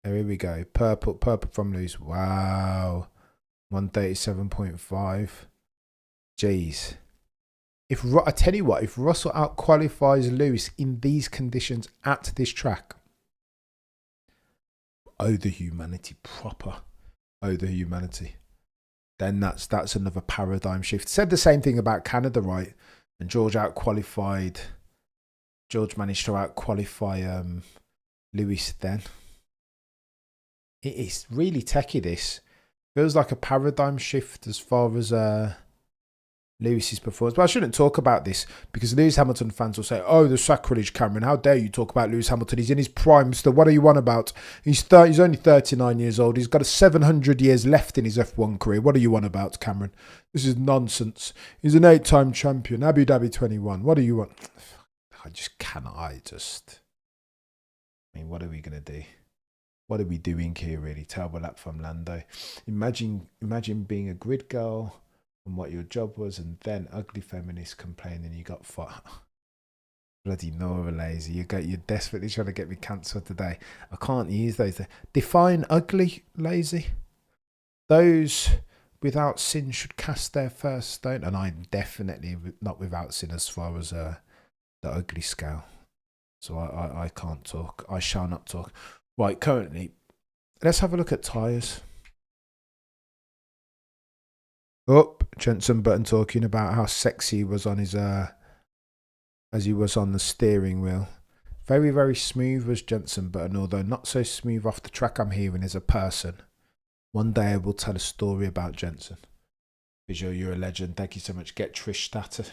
Here we go. Purple from Lewis. Wow. 137.5. Jeez. I tell you what, if Russell out-qualifies Lewis in these conditions at this track, oh, the humanity proper. Oh, the humanity. Then that's another paradigm shift. Said the same thing about Canada, right? And George managed to out-qualify Lewis then. It is really techie, this. Feels like a paradigm shift as far as Lewis's performance. But I shouldn't talk about this because Lewis Hamilton fans will say, oh, the sacrilege, Cameron. How dare you talk about Lewis Hamilton? He's in his prime still. What are you on about? He's only 39 years old. He's got 700 years left in his F1 career. What are you on about, Cameron? This is nonsense. He's an 8-time champion. Abu Dhabi 21. What do you want? I just cannot. I mean, what are we going to do? What are we doing here, really? Terrible lap from Lando. Imagine being a grid girl and what your job was, and then ugly feminist complaining you got fought. Bloody Nora, lazy. You're desperately trying to get me cancelled today. I can't use those. Define ugly, lazy. Those without sin should cast their first stone, and I'm definitely not without sin as far as the ugly scale. So I can't talk. I shall not talk. Right, currently, let's have a look at tyres. Oh, Jensen Button talking about how sexy he was on his, as he was on the steering wheel. Very, very smooth was Jensen Button, although not so smooth off the track I'm hearing as a person. One day I will tell a story about Jensen. Visual, you're a legend. Thank you so much. Get Trish Stratus.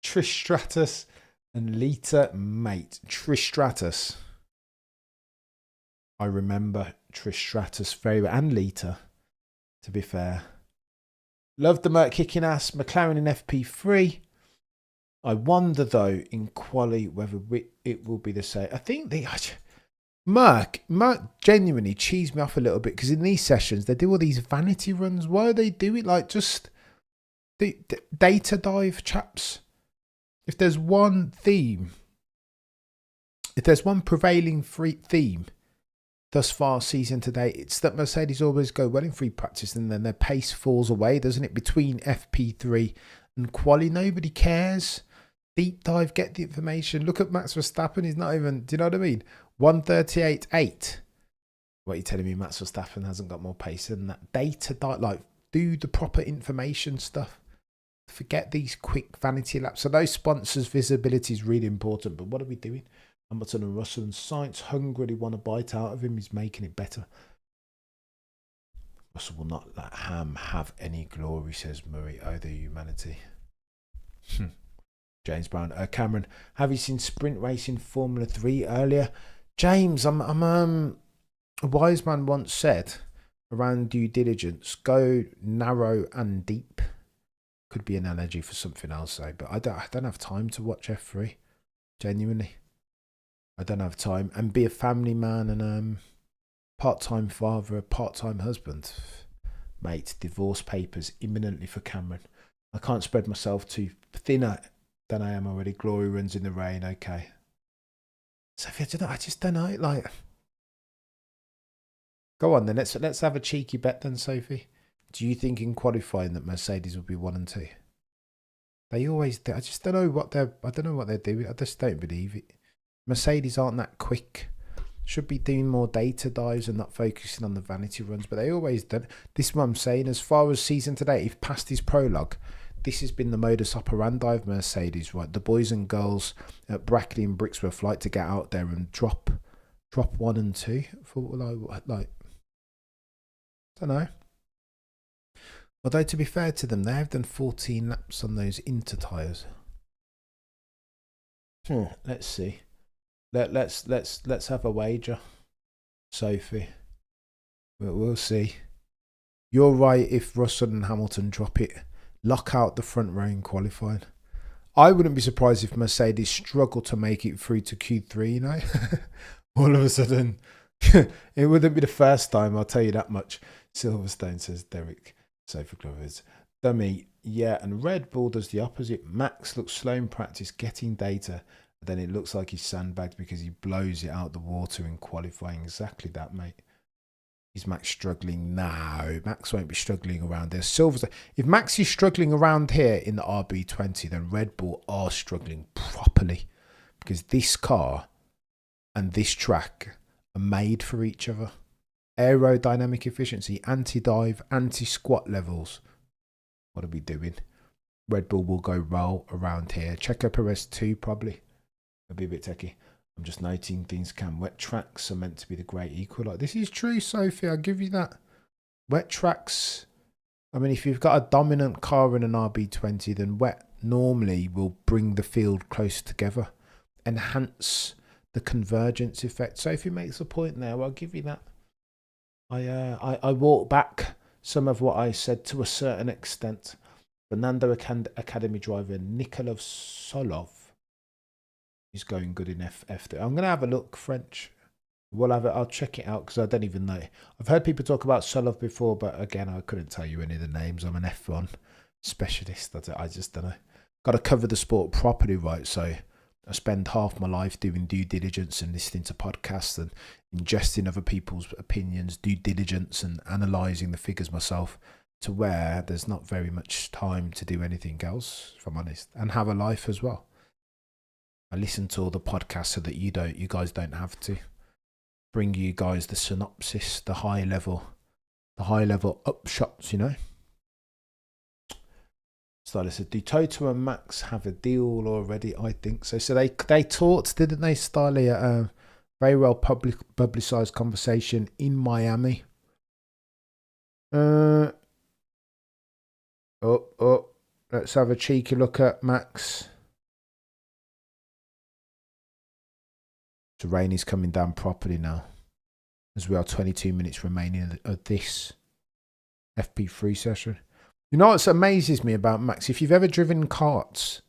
Trish Stratus and Lita, mate. Trish Stratus. I remember Trish Stratus very well, and Lita, to be fair. Love the Merc kicking ass. McLaren in FP3. I wonder, though, in quali, whether it will be the same. I think Merc genuinely cheesed me off a little bit, because in these sessions, they do all these vanity runs. Why do they do it? Like, just the data dive, chaps. If there's one theme, if there's one prevailing theme, thus far season today, it's that Mercedes always go well in free practice and then their pace falls away, doesn't it? Between FP3 and quali, nobody cares. Deep dive, get the information. Look at Max Verstappen. He's not even, do you know what I mean? 138.8. What are you telling me? Max Verstappen hasn't got more pace than that? Data dive, like, do the proper information stuff. Forget these quick vanity laps. So those sponsors' visibility is really important. But what are we doing? Hamilton and Russell and Sainz hungrily want a bite out of him. He's making it better. Russell will not let Ham have any glory, says Murray. Oh, the humanity. James Brown. Cameron, have you seen sprint racing Formula 3 earlier? James, I'm A wise man once said, around due diligence, go narrow and deep. Could be an analogy for something else, though, but I don't have time to watch F3. Genuinely. I don't have time. And be a family man and part-time father, a part-time husband. Mate, divorce papers imminently for Cameron. I can't spread myself too thinner than I am already. Glory runs in the rain, okay. Sophie, I just don't know. Like, go on then. Let's have a cheeky bet then, Sophie. Do you think in qualifying that Mercedes will be 1 and 2? They always do. I just don't know what they're doing. I just don't believe it. Mercedes aren't that quick. Should be doing more data dives and not focusing on the vanity runs, but they always do. This is what I'm saying. As far as season today, if past his prologue, this has been the modus operandi of Mercedes, right? The boys and girls at Brackley and Brixworth like to get out there and drop 1 and 2 for like I don't know. Although to be fair to them, they have done 14 laps on those Inter tyres. Let's see. Let's have a wager, Sophie. We'll see. You're right. If Russell and Hamilton drop it, lock out the front row in qualifying. I wouldn't be surprised if Mercedes struggle to make it through to Q3. You know, all of a sudden, it wouldn't be the first time. I'll tell you that much. Silverstone, says Derek. Sophie Clovers. Dummy, yeah, and Red Bull does the opposite. Max looks slow in practice, getting data. Then it looks like he's sandbagged because he blows it out the water in qualifying. Exactly that, mate. Is Max struggling? No, Max won't be struggling around there. If Max is struggling around here in the RB20, then Red Bull are struggling properly because this car and this track are made for each other. Aerodynamic efficiency, anti-dive, anti-squat levels. What are we doing? Red Bull will go roll around here. Checo Perez 2 probably. It'll be a bit techie. I'm just noting things can. Wet tracks are meant to be the great equalizer. This is true, Sophie. I'll give you that. Wet tracks. I mean, if you've got a dominant car in an RB20, then wet normally will bring the field close together, enhance the convergence effect. Sophie makes a point there. I'll give you that. I walk back some of what I said to a certain extent. Fernando Academy driver Nikolov Solov is going good in F3. I'm going to have a look, French. I'll check it out because I don't even know. I've heard people talk about Solov before, but again, I couldn't tell you any of the names. I'm an F1 specialist. I just don't know. Got to cover the sport properly, right? So I spend half my life doing due diligence and listening to podcasts and ingesting other people's opinions, due diligence and analysing the figures myself, to where there's not very much time to do anything else, if I'm honest, and have a life as well. I listen to all the podcasts so that you guys don't have to. Bring you guys the synopsis, the high level upshots, you know. Stylist said, do Toto and Max have a deal already? I think so. So they talked, didn't they, Styly, at a very well publicised conversation in Miami. Let's have a cheeky look at Max. The rain is coming down properly now, as we are 22 minutes remaining of this FP3 session. You know what amazes me about Max? If you've ever driven karts,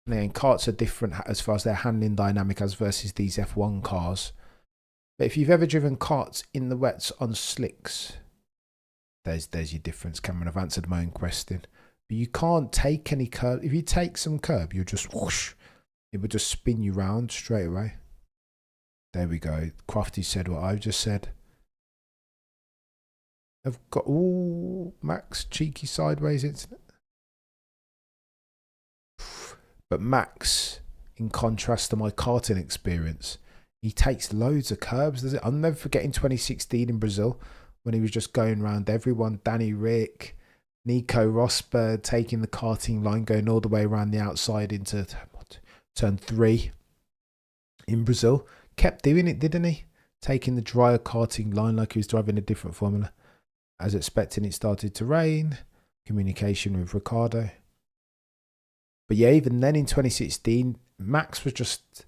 and karts are different as far as their handling dynamic as versus these F1 cars. But if you've ever driven karts in the wets on slicks, there's your difference, Cameron. I've answered my own question. But you can't take any curb. If you take some curb, you'll just whoosh. It will just spin you round straight away. There we go. Crafty said what I've just said. I've got Max cheeky sideways incident. But Max, in contrast to my karting experience, he takes loads of curbs, does it? I'll never forget in 2016 in Brazil when he was just going around everyone. Danny Rick, Nico Rosberg taking the karting line, going all the way around the outside into turn 3 in Brazil. Kept doing it, didn't he? Taking the drier karting line like he was driving a different formula. As expecting, it started to rain. Communication with Ricardo. But yeah, even then in 2016, Max was just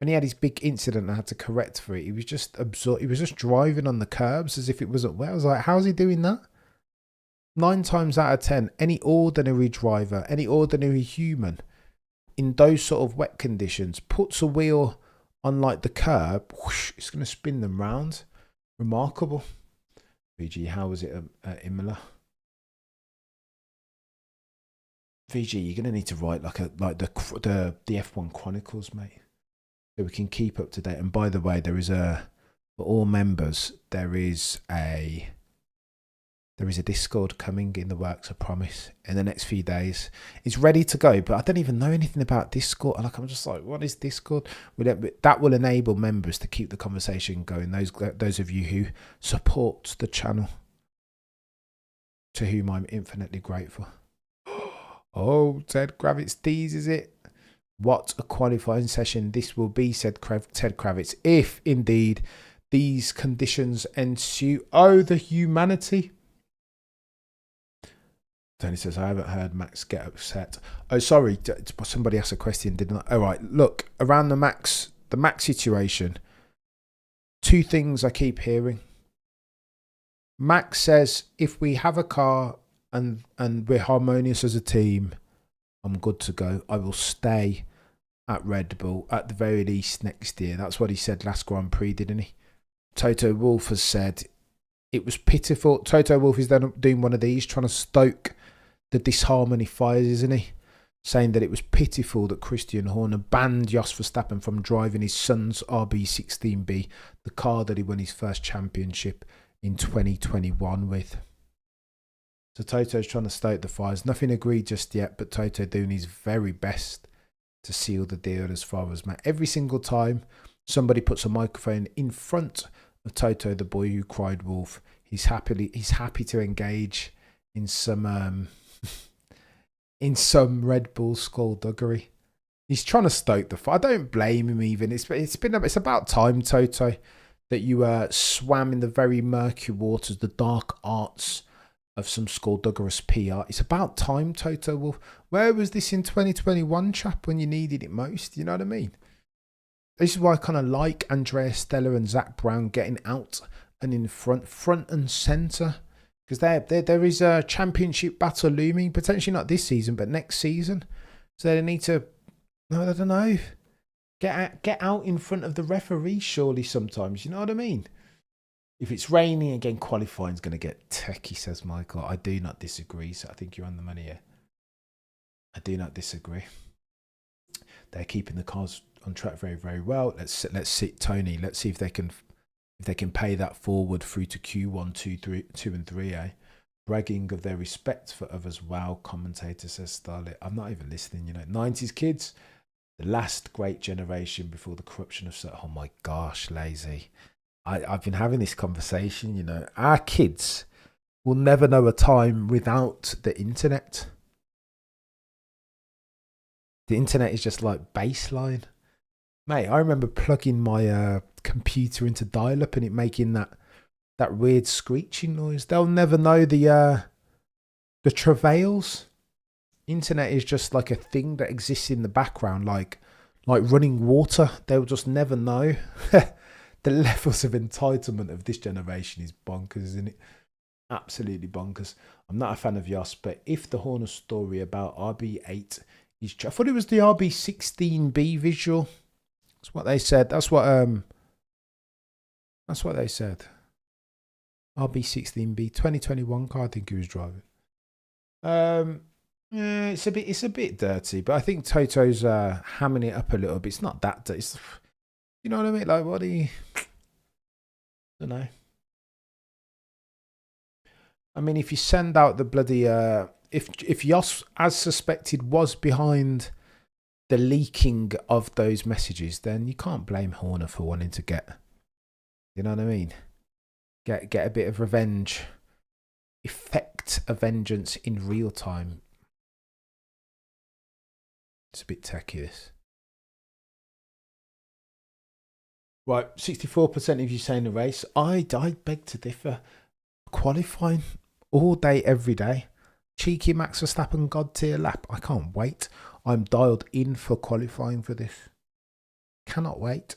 when he had his big incident and had to correct for it, he was just he was just driving on the curbs as if it wasn't wet. I was like, how's he doing that? 9 times out of 10, any ordinary driver, any ordinary human in those sort of wet conditions puts a wheel on like the curb, whoosh, it's going to spin them round. Remarkable. VG, how was it at Imola? VG, you're going to need to write like the F1 Chronicles, mate, so we can keep up to date. And by the way, there is for all members, there is a Discord coming in the works, I promise, in the next few days. It's ready to go, but I don't even know anything about Discord. I'm just like, what is Discord? That will enable members to keep the conversation going. Those of you who support the channel, to whom I'm infinitely grateful. Oh, Ted Kravitz teases it. What a qualifying session this will be, said Ted Kravitz, if indeed these conditions ensue. Oh, the humanity. Tony says, I haven't heard Max get upset. Oh, sorry. Somebody asked a question, didn't I? All right. Look, around the Max situation, 2 things I keep hearing. Max says, if we have a car and we're harmonious as a team, I'm good to go. I will stay at Red Bull at the very least next year. That's what he said last Grand Prix, didn't he? Toto Wolff has said it was pitiful. Toto Wolff is then doing one of these, trying to stoke the disharmony fires, isn't he? Saying that it was pitiful that Christian Horner banned Yos Verstappen from driving his son's RB16B, the car that he won his first championship in 2021 with. So Toto's trying to stoke the fires. Nothing agreed just yet, but Toto doing his very best to seal the deal as far as Matt. Every single time somebody puts a microphone in front of Toto, the boy who cried wolf, he's happy to engage in some Red Bull skullduggery. He's trying to stoke the fire. I don't blame him even. It's about time, Toto, that you swam in the very murky waters, the dark arts of some skullduggerous PR. It's about time, Toto Wolff. Where was this in 2021, chap, when you needed it most? You know what I mean? This is why I kind of like Andrea Stella and Zach Brown getting out and in front and centre. Because there is a championship battle looming, potentially not this season, but next season. So they need to, I don't know, get out in front of the referee surely sometimes. You know what I mean? If it's raining again, qualifying's going to get techie, says Michael. I do not disagree. So I think you're on the money here. I do not disagree. They're keeping the cars on track very, very well. Let's sit Tony. Let's see if they can pay that forward through to Q1, 2 and 3, eh? Bragging of their respect for others. Wow, commentator says Starlet. I'm not even listening, you know. 90s kids, the last great generation before the corruption of... Oh my gosh, lazy. I've been having this conversation, you know. Our kids will never know a time without the internet. The internet is just like baseline. Mate, I remember plugging my computer into dial-up and it making that weird screeching noise. They'll never know the travails. Internet is just like a thing that exists in the background, like running water. They'll just never know. The levels of entitlement of this generation is bonkers, isn't it? Absolutely bonkers. I'm not a fan of Yos, but if the Horner story about RB8 is true, I thought it was the RB16B visual. That's what they said. That's what they said. RB16B 2021 car, I think he was driving. Yeah, it's a bit dirty, but I think Toto's hamming it up a little bit. It's not that dirty. You know what I mean? Like, what do you... I don't know. I mean, if you send out the bloody... If Yos, as suspected, was behind the leaking of those messages, then you can't blame Horner for wanting to get... You know what I mean? Get a bit of revenge. Effect a vengeance in real time. It's a bit techy, this. Right, 64% of you saying the race. I beg to differ. Qualifying all day, every day. Cheeky Max Verstappen God tier lap. I can't wait. I'm dialed in for qualifying for this. Cannot wait.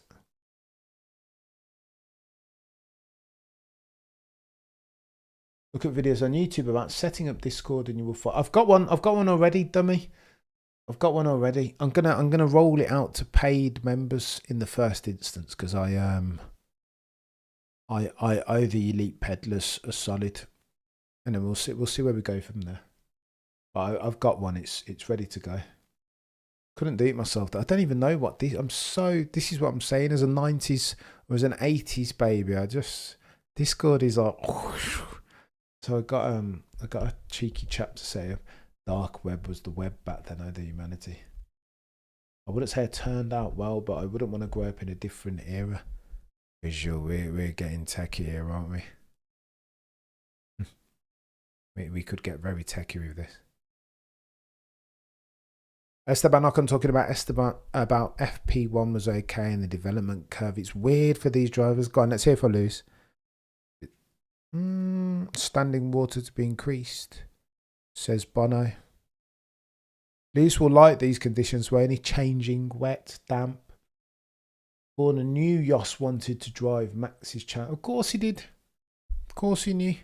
Look at videos on YouTube about setting up Discord and you will find. I've got one already, dummy. I've got one already. I'm gonna roll it out to paid members in the first instance because I owe the elite peddlers a solid, and then we'll see where we go from there. But I've got one. It's ready to go. Couldn't do it myself. I don't even know what this. This is what I'm saying. As a 90s or as an 80s baby, Discord is like. So I got a cheeky chap to say dark web was the web back then, the humanity. I wouldn't say it turned out well, but I wouldn't want to grow up in a different era. Visual, we're getting techie here, aren't we? We could get very techie with this. Esteban Ocon talking about FP1 was okay in the development curve. It's weird for these drivers. Go on, let's hear if I lose. Standing water to be increased, says Bono. Lewis will like these conditions where any changing, wet, damp. Horner knew Yos wanted to drive Max's channel. Of course he did. Of course he knew.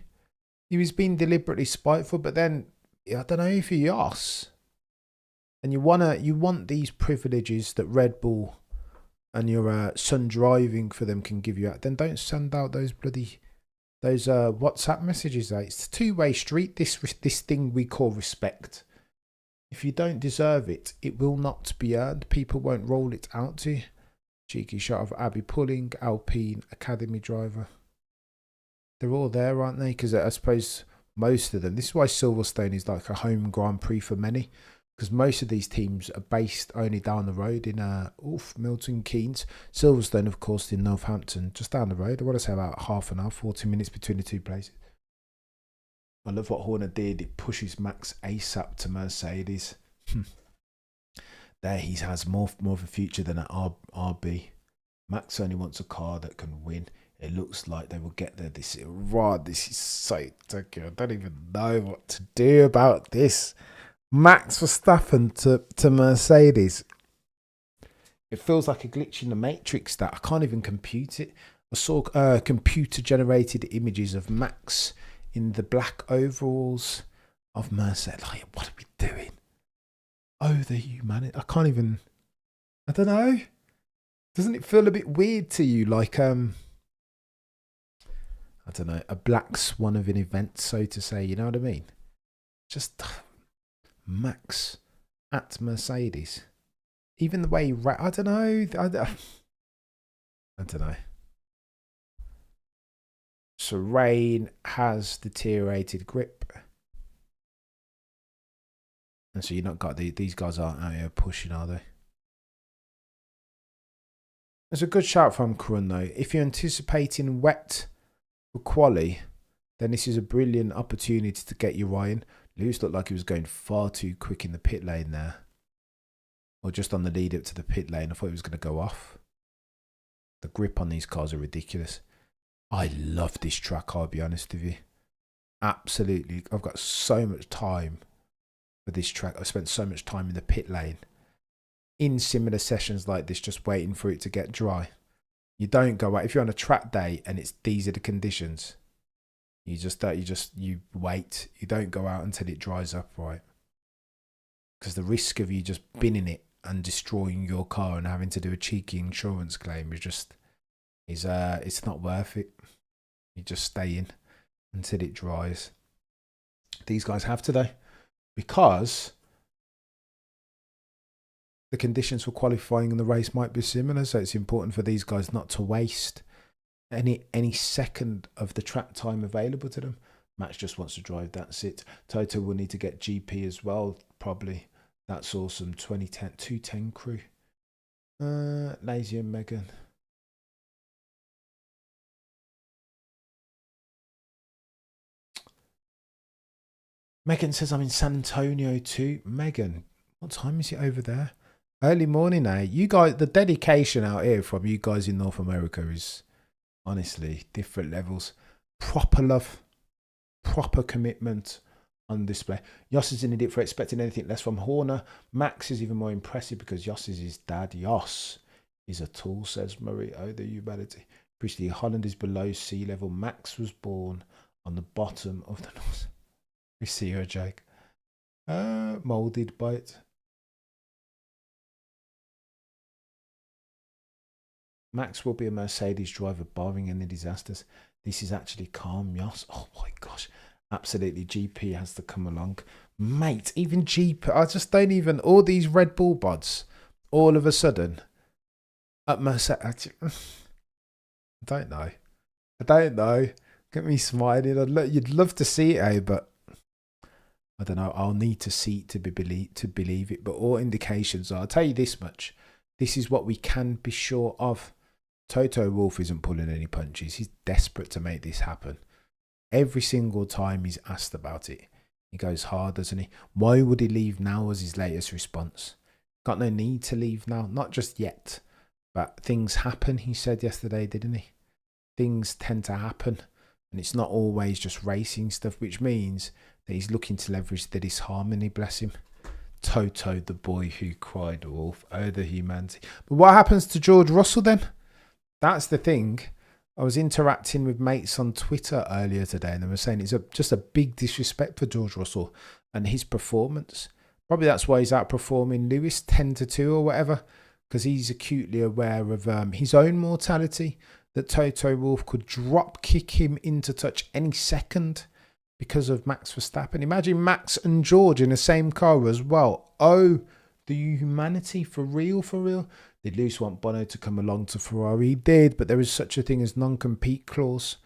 He was being deliberately spiteful, but then I don't know if you're Yos and you want these privileges that Red Bull and your son driving for them can give you out, then don't send out those WhatsApp messages. It's a two-way street, this thing we call respect. If you don't deserve it, it will not be earned. People won't roll it out to you. Cheeky shot of Abby Pulling, Alpine Academy driver. They're all there, aren't they? Because I suppose most of them, this is why Silverstone is like a home Grand Prix for many, because most of these teams are based only down the road in Milton Keynes. Silverstone, of course, in Northampton, just down the road. I want to say about half an hour, 40 minutes between the two places. I love what Horner did. It pushes Max ASAP to Mercedes. There he has more of a future than at RB. Max only wants a car that can win. It looks like they will get there. This is so tricky. I don't even know what to do about this. Max Verstappen to Mercedes. It feels like a glitch in the Matrix that I can't even compute it. I saw computer-generated images of Max in the black overalls of Mercedes. Like, what are we doing? Oh, the humanity. I can't even. I don't know. Doesn't it feel a bit weird to you? Like, I don't know, a black swan of an event, so to say. You know what I mean? Just Max at Mercedes. Even the way he I don't know. I don't know. So Rain has deteriorated grip. And so you're not got these guys aren't out here pushing, are they? It's a good shout from Krun though. If you're anticipating wet for quali, then this is a brilliant opportunity to get your Ryan. Lewis looked like he was going far too quick in the pit lane there. Or just on the lead up to the pit lane. I thought he was going to go off. The grip on these cars are ridiculous. I love this track, I'll be honest with you. Absolutely. I've got so much time for this track. I've spent so much time in the pit lane. In similar sessions like this, just waiting for it to get dry. You don't go out. If you're on a track day and these are the conditions, you wait. You don't go out until it dries up, right? Because the risk of you just binning it and destroying your car and having to do a cheeky insurance claim it's not worth it. You just stay in until it dries. These guys have today because the conditions for qualifying in the race might be similar, so it's important for these guys not to waste any second of the track time available to them. Max just wants to drive, that's it. Toto will need to get GP as well, probably. That's awesome. 210 crew. Lazy and Megan. Megan says I'm in San Antonio too. Megan, what time is it over there? Early morning now. You guys, the dedication out here from you guys in North America is honestly different levels. Proper love, proper commitment on display. Yos is an idiot for expecting anything less from Horner. Max is even more impressive because Yos is his dad. Yos is a tool, says Murray. Oh, the humanity. Appreciate Holland is below sea level. Max was born on the bottom of the North. We see her, Jake. Molded by it. Max will be a Mercedes driver, barring any disasters. This is actually calm, Yos. Oh my gosh. Absolutely, GP has to come along. Mate, even GP, I just don't even, all these Red Bull buds, all of a sudden, at Mercedes, I don't know. I don't know. Get me smiling. You'd love to see it, eh? But I don't know. I'll need to see it to believe it. But all indications are, I'll tell you this much. This is what we can be sure of. Toto Wolff isn't pulling any punches. He's desperate to make this happen. Every single time he's asked about it, he goes hard, doesn't he? Why would he leave now, was his latest response. Got no need to leave now. Not just yet. But things happen, he said yesterday, didn't he? Things tend to happen. And it's not always just racing stuff, which means that he's looking to leverage the disharmony, bless him. Toto, the boy who cried wolf. Oh, the humanity. But what happens to George Russell then? That's the thing. I was interacting with mates on Twitter earlier today, and they were saying it's just a big disrespect for George Russell and his performance. Probably that's why he's outperforming Lewis 10-2 or whatever, because he's acutely aware of his own mortality, that Toto Wolff could drop kick him into touch any second because of Max Verstappen. Imagine Max and George in the same car as well. Oh, the humanity, for real, for real. Did Lewis want Bono to come along to Ferrari? He did, but there is such a thing as non-compete clause.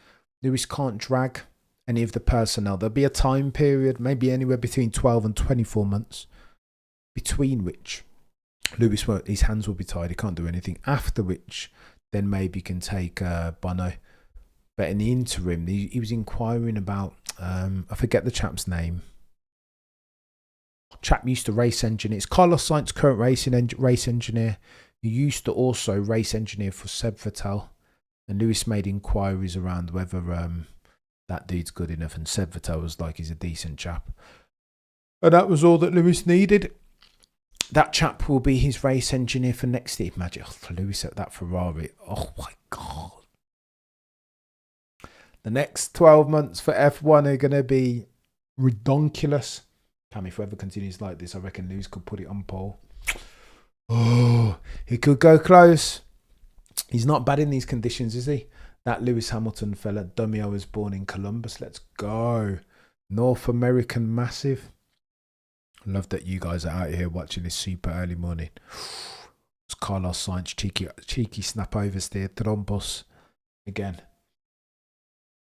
Lewis can't drag any of the personnel. There'll be a time period, maybe anywhere between 12 and 24 months, between which Lewis won't, his hands will be tied. He can't do anything. After which, then maybe can take Bono. But in the interim, he was inquiring about, I forget the chap's name. Chap used to race engineer. It's Carlos Sainz, current race engineer. He used to also race engineer for Seb Vettel. And Lewis made inquiries around whether that dude's good enough. And Seb Vettel was like, he's a decent chap. And that was all that Lewis needed. That chap will be his race engineer for next year. Imagine Lewis at that Ferrari. Oh my God. The next 12 months for F1 are going to be redonkulous. If forever continues like this, I reckon Lewis could put it on pole. Oh, he could go close. He's not bad in these conditions, is he? That Lewis Hamilton fella, dummy, I was born in Columbus. Let's go. North American massive. Love that you guys are out here watching this super early morning. It's Carlos Sainz, cheeky snap oversteer, Trombos again.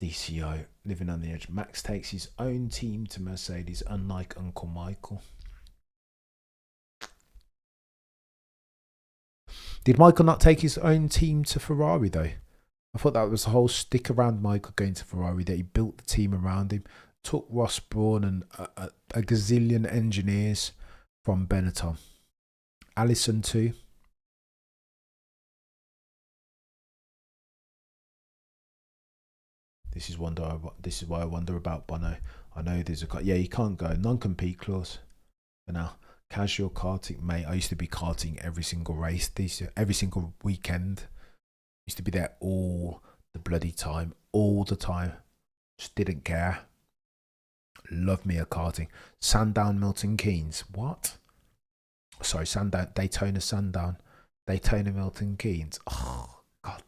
DCO, living on the edge. Max takes his own team to Mercedes, unlike Uncle Michael. Did Michael not take his own team to Ferrari, though? I thought that was the whole stick around Michael going to Ferrari, that he built the team around him, took Ross Brawn and a gazillion engineers from Benetton. Allison, too. This is why I wonder about Bono. I know there's he can't go. Non-compete clause. For now, casual karting, mate. I used to be karting every single race, every single weekend. Used to be there all the bloody time, all the time. Just didn't care. Love me a karting. Sandown, Milton Keynes. What? Sorry, Sandown, Daytona, Sandown, Daytona, Milton Keynes. Oh God.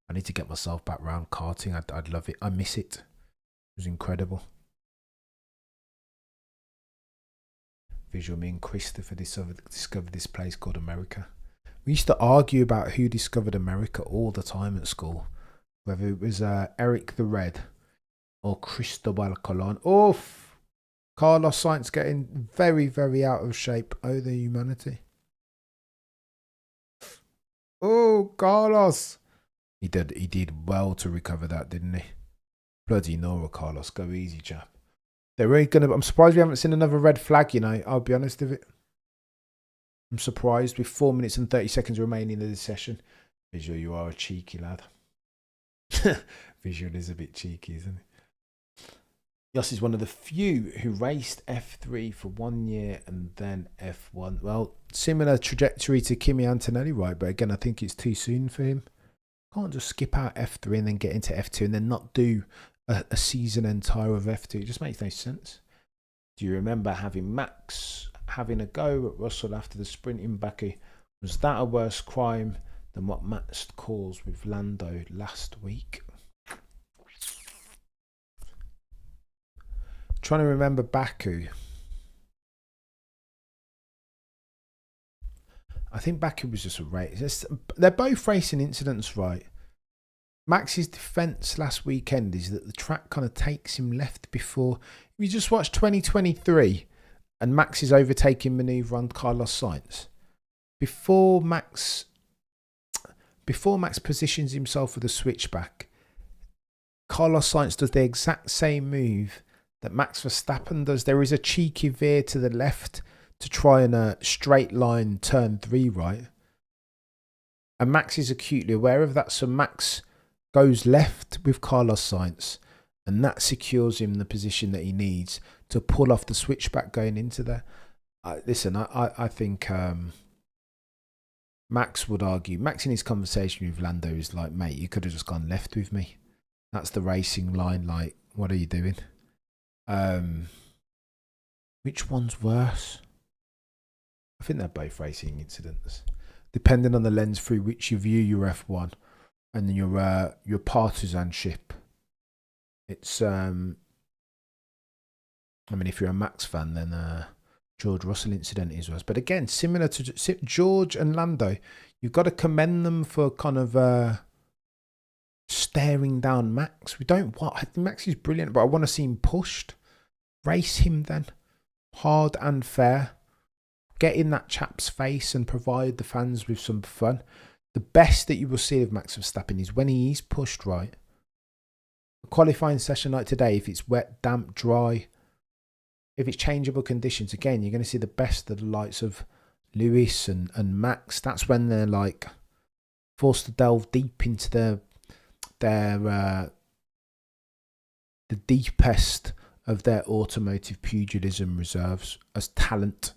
I need to get myself back round karting. I'd love it. I miss it. It was incredible. Visual, me and Christopher discovered this place called America. We used to argue about who discovered America all the time at school. Whether it was Eric the Red or Cristobal Colon. Oh, Carlos Sainz getting very, very out of shape. Oh, the humanity. Oh, Carlos. He did well to recover that, didn't he? Bloody Nora, Carlos. Go easy, chap. I'm surprised we haven't seen another red flag, you know. I'll be honest with it. I'm surprised with 4 minutes and 30 seconds remaining in this session. Visual, you are a cheeky lad. Visual is a bit cheeky, isn't it? Yos is one of the few who raced F3 for 1 year and then F1. Well, similar trajectory to Kimi Antonelli, right? But again, I think it's too soon for him. Can't just skip out F3 and then get into F2 and then not do a season entire of F2. It just makes no sense. Do you remember having Max having a go at Russell after the sprint in Baku? Was that a worse crime than what Max caused with Lando last week? Trying to remember Baku. I think Baku was just a race. They're both racing incidents, right? Max's defence last weekend is that the track kind of takes him left before. If you just watch 2023 and Max's overtaking manoeuvre on Carlos Sainz, before Max positions himself for the switchback, Carlos Sainz does the exact same move that Max Verstappen does. There is a cheeky veer to the left to try and a straight line turn 3 right. And Max is acutely aware of that. So Max goes left with Carlos Sainz and that secures him the position that he needs to pull off the switchback going into there. I think Max would argue, Max in his conversation with Lando is like, mate, you could have just gone left with me. That's the racing line. Like, what are you doing? Which one's worse? I think they're both racing incidents, depending on the lens through which you view your F1 and your partisanship. It's I mean, if you're a Max fan, then George Russell incident is worse. But again, similar to George and Lando, you've got to commend them for kind of staring down Max. Max is brilliant, but I want to see him pushed. Race him then, hard and fair. Get in that chap's face and provide the fans with some fun. The best that you will see of Max Verstappen is when he is pushed right. A qualifying session like today, if it's wet, damp, dry, if it's changeable conditions, again, you're going to see the best of the likes of Lewis and Max. That's when they're like forced to delve deep into the deepest of their automotive pugilism reserves as talent,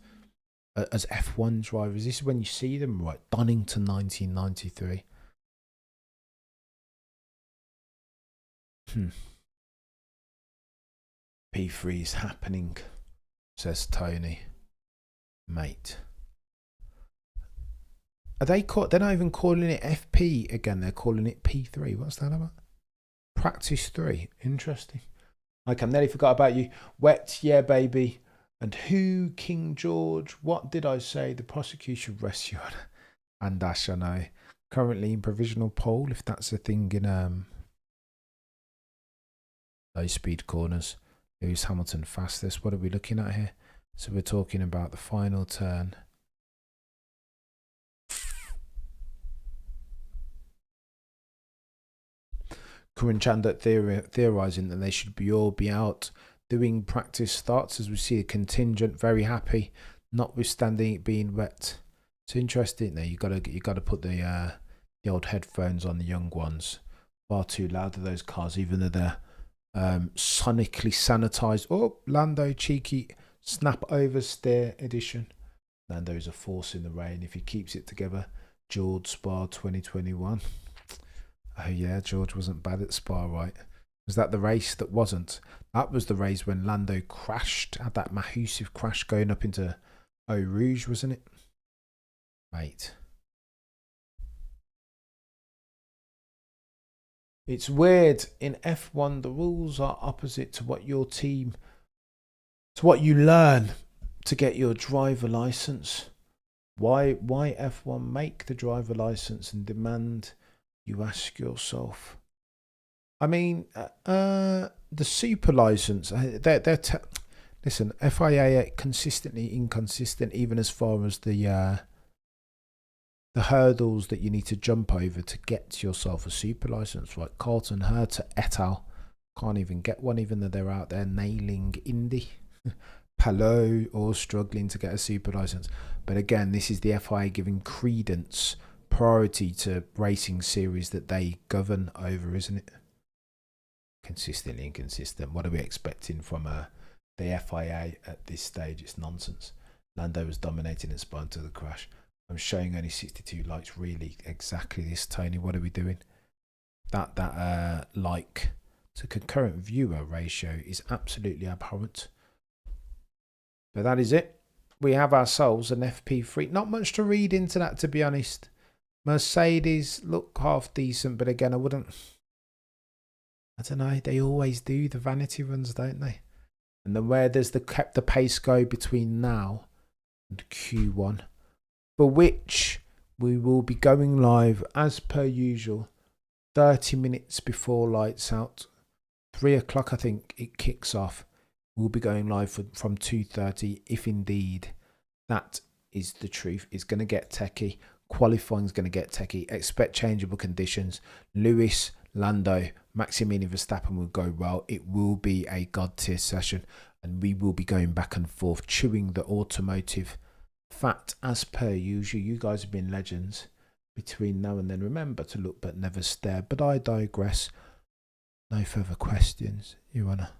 as F1 drivers. This is when you see them, right? Donington 1993. P3 is happening, says Tony. Mate. They're not even calling it FP again, they're calling it P3. What's that about? Practice 3. Interesting. Like, I nearly forgot about you. Wet, yeah, baby. And who, King George? What did I say? The prosecution rests you on. And Ash, I know. Currently in provisional poll, if that's a thing in low speed corners. Lewis Hamilton fastest. What are we looking at here? So we're talking about the final turn. Corinne Chandler theorising that they should all be out doing practice starts, as we see a contingent very happy, notwithstanding it being wet. It's interesting there. You gotta put the old headphones on the young ones. Far too loud are those cars, even though they're sonically sanitized. Oh, Lando cheeky snap oversteer edition. Lando is a force in the rain if he keeps it together. George Spa 2021. Oh yeah, George wasn't bad at Spa, right? Was that the race that wasn't? That was the race when Lando crashed, had that massive crash going up into Eau Rouge, wasn't it? Mate. It's weird. In F1, the rules are opposite to what your team, to what you learn to get your driver license. Why F1 make the driver license and demand you ask yourself? I mean, the super license, listen, FIA are consistently inconsistent, even as far as the hurdles that you need to jump over to get yourself a super license. Right, Carlton Herta et al. Can't even get one, even though they're out there nailing Indy. Palou or struggling to get a super license. But again, this is the FIA giving credence, priority to racing series that they govern over, isn't it? consistently inconsistent. What are we expecting from the FIA at this stage? It's nonsense. Lando was dominating in spite of the crash. I'm showing only 62 likes. Really, exactly this, Tony. What are we doing? That like to concurrent viewer ratio is absolutely abhorrent. But that is it. We have ourselves an FP3. Not much to read into that, to be honest. Mercedes look half decent, but again, I don't know. They always do the vanity runs, don't they? And then where does the pace go between now and Q1, for which we will be going live as per usual 30 minutes before lights out. 3 o'clock I think it kicks off. We'll be going live from 2:30 if indeed that is the truth. It's going to get techie. Qualifying is going to get techie. Expect changeable conditions. Lewis, Lando, Maximilian Verstappen will go well. It will be a god tier session, and we will be going back and forth, chewing the automotive fat as per usual. You guys have been legends between now and then. Remember to look but never stare. But I digress. No further questions, Your Honour.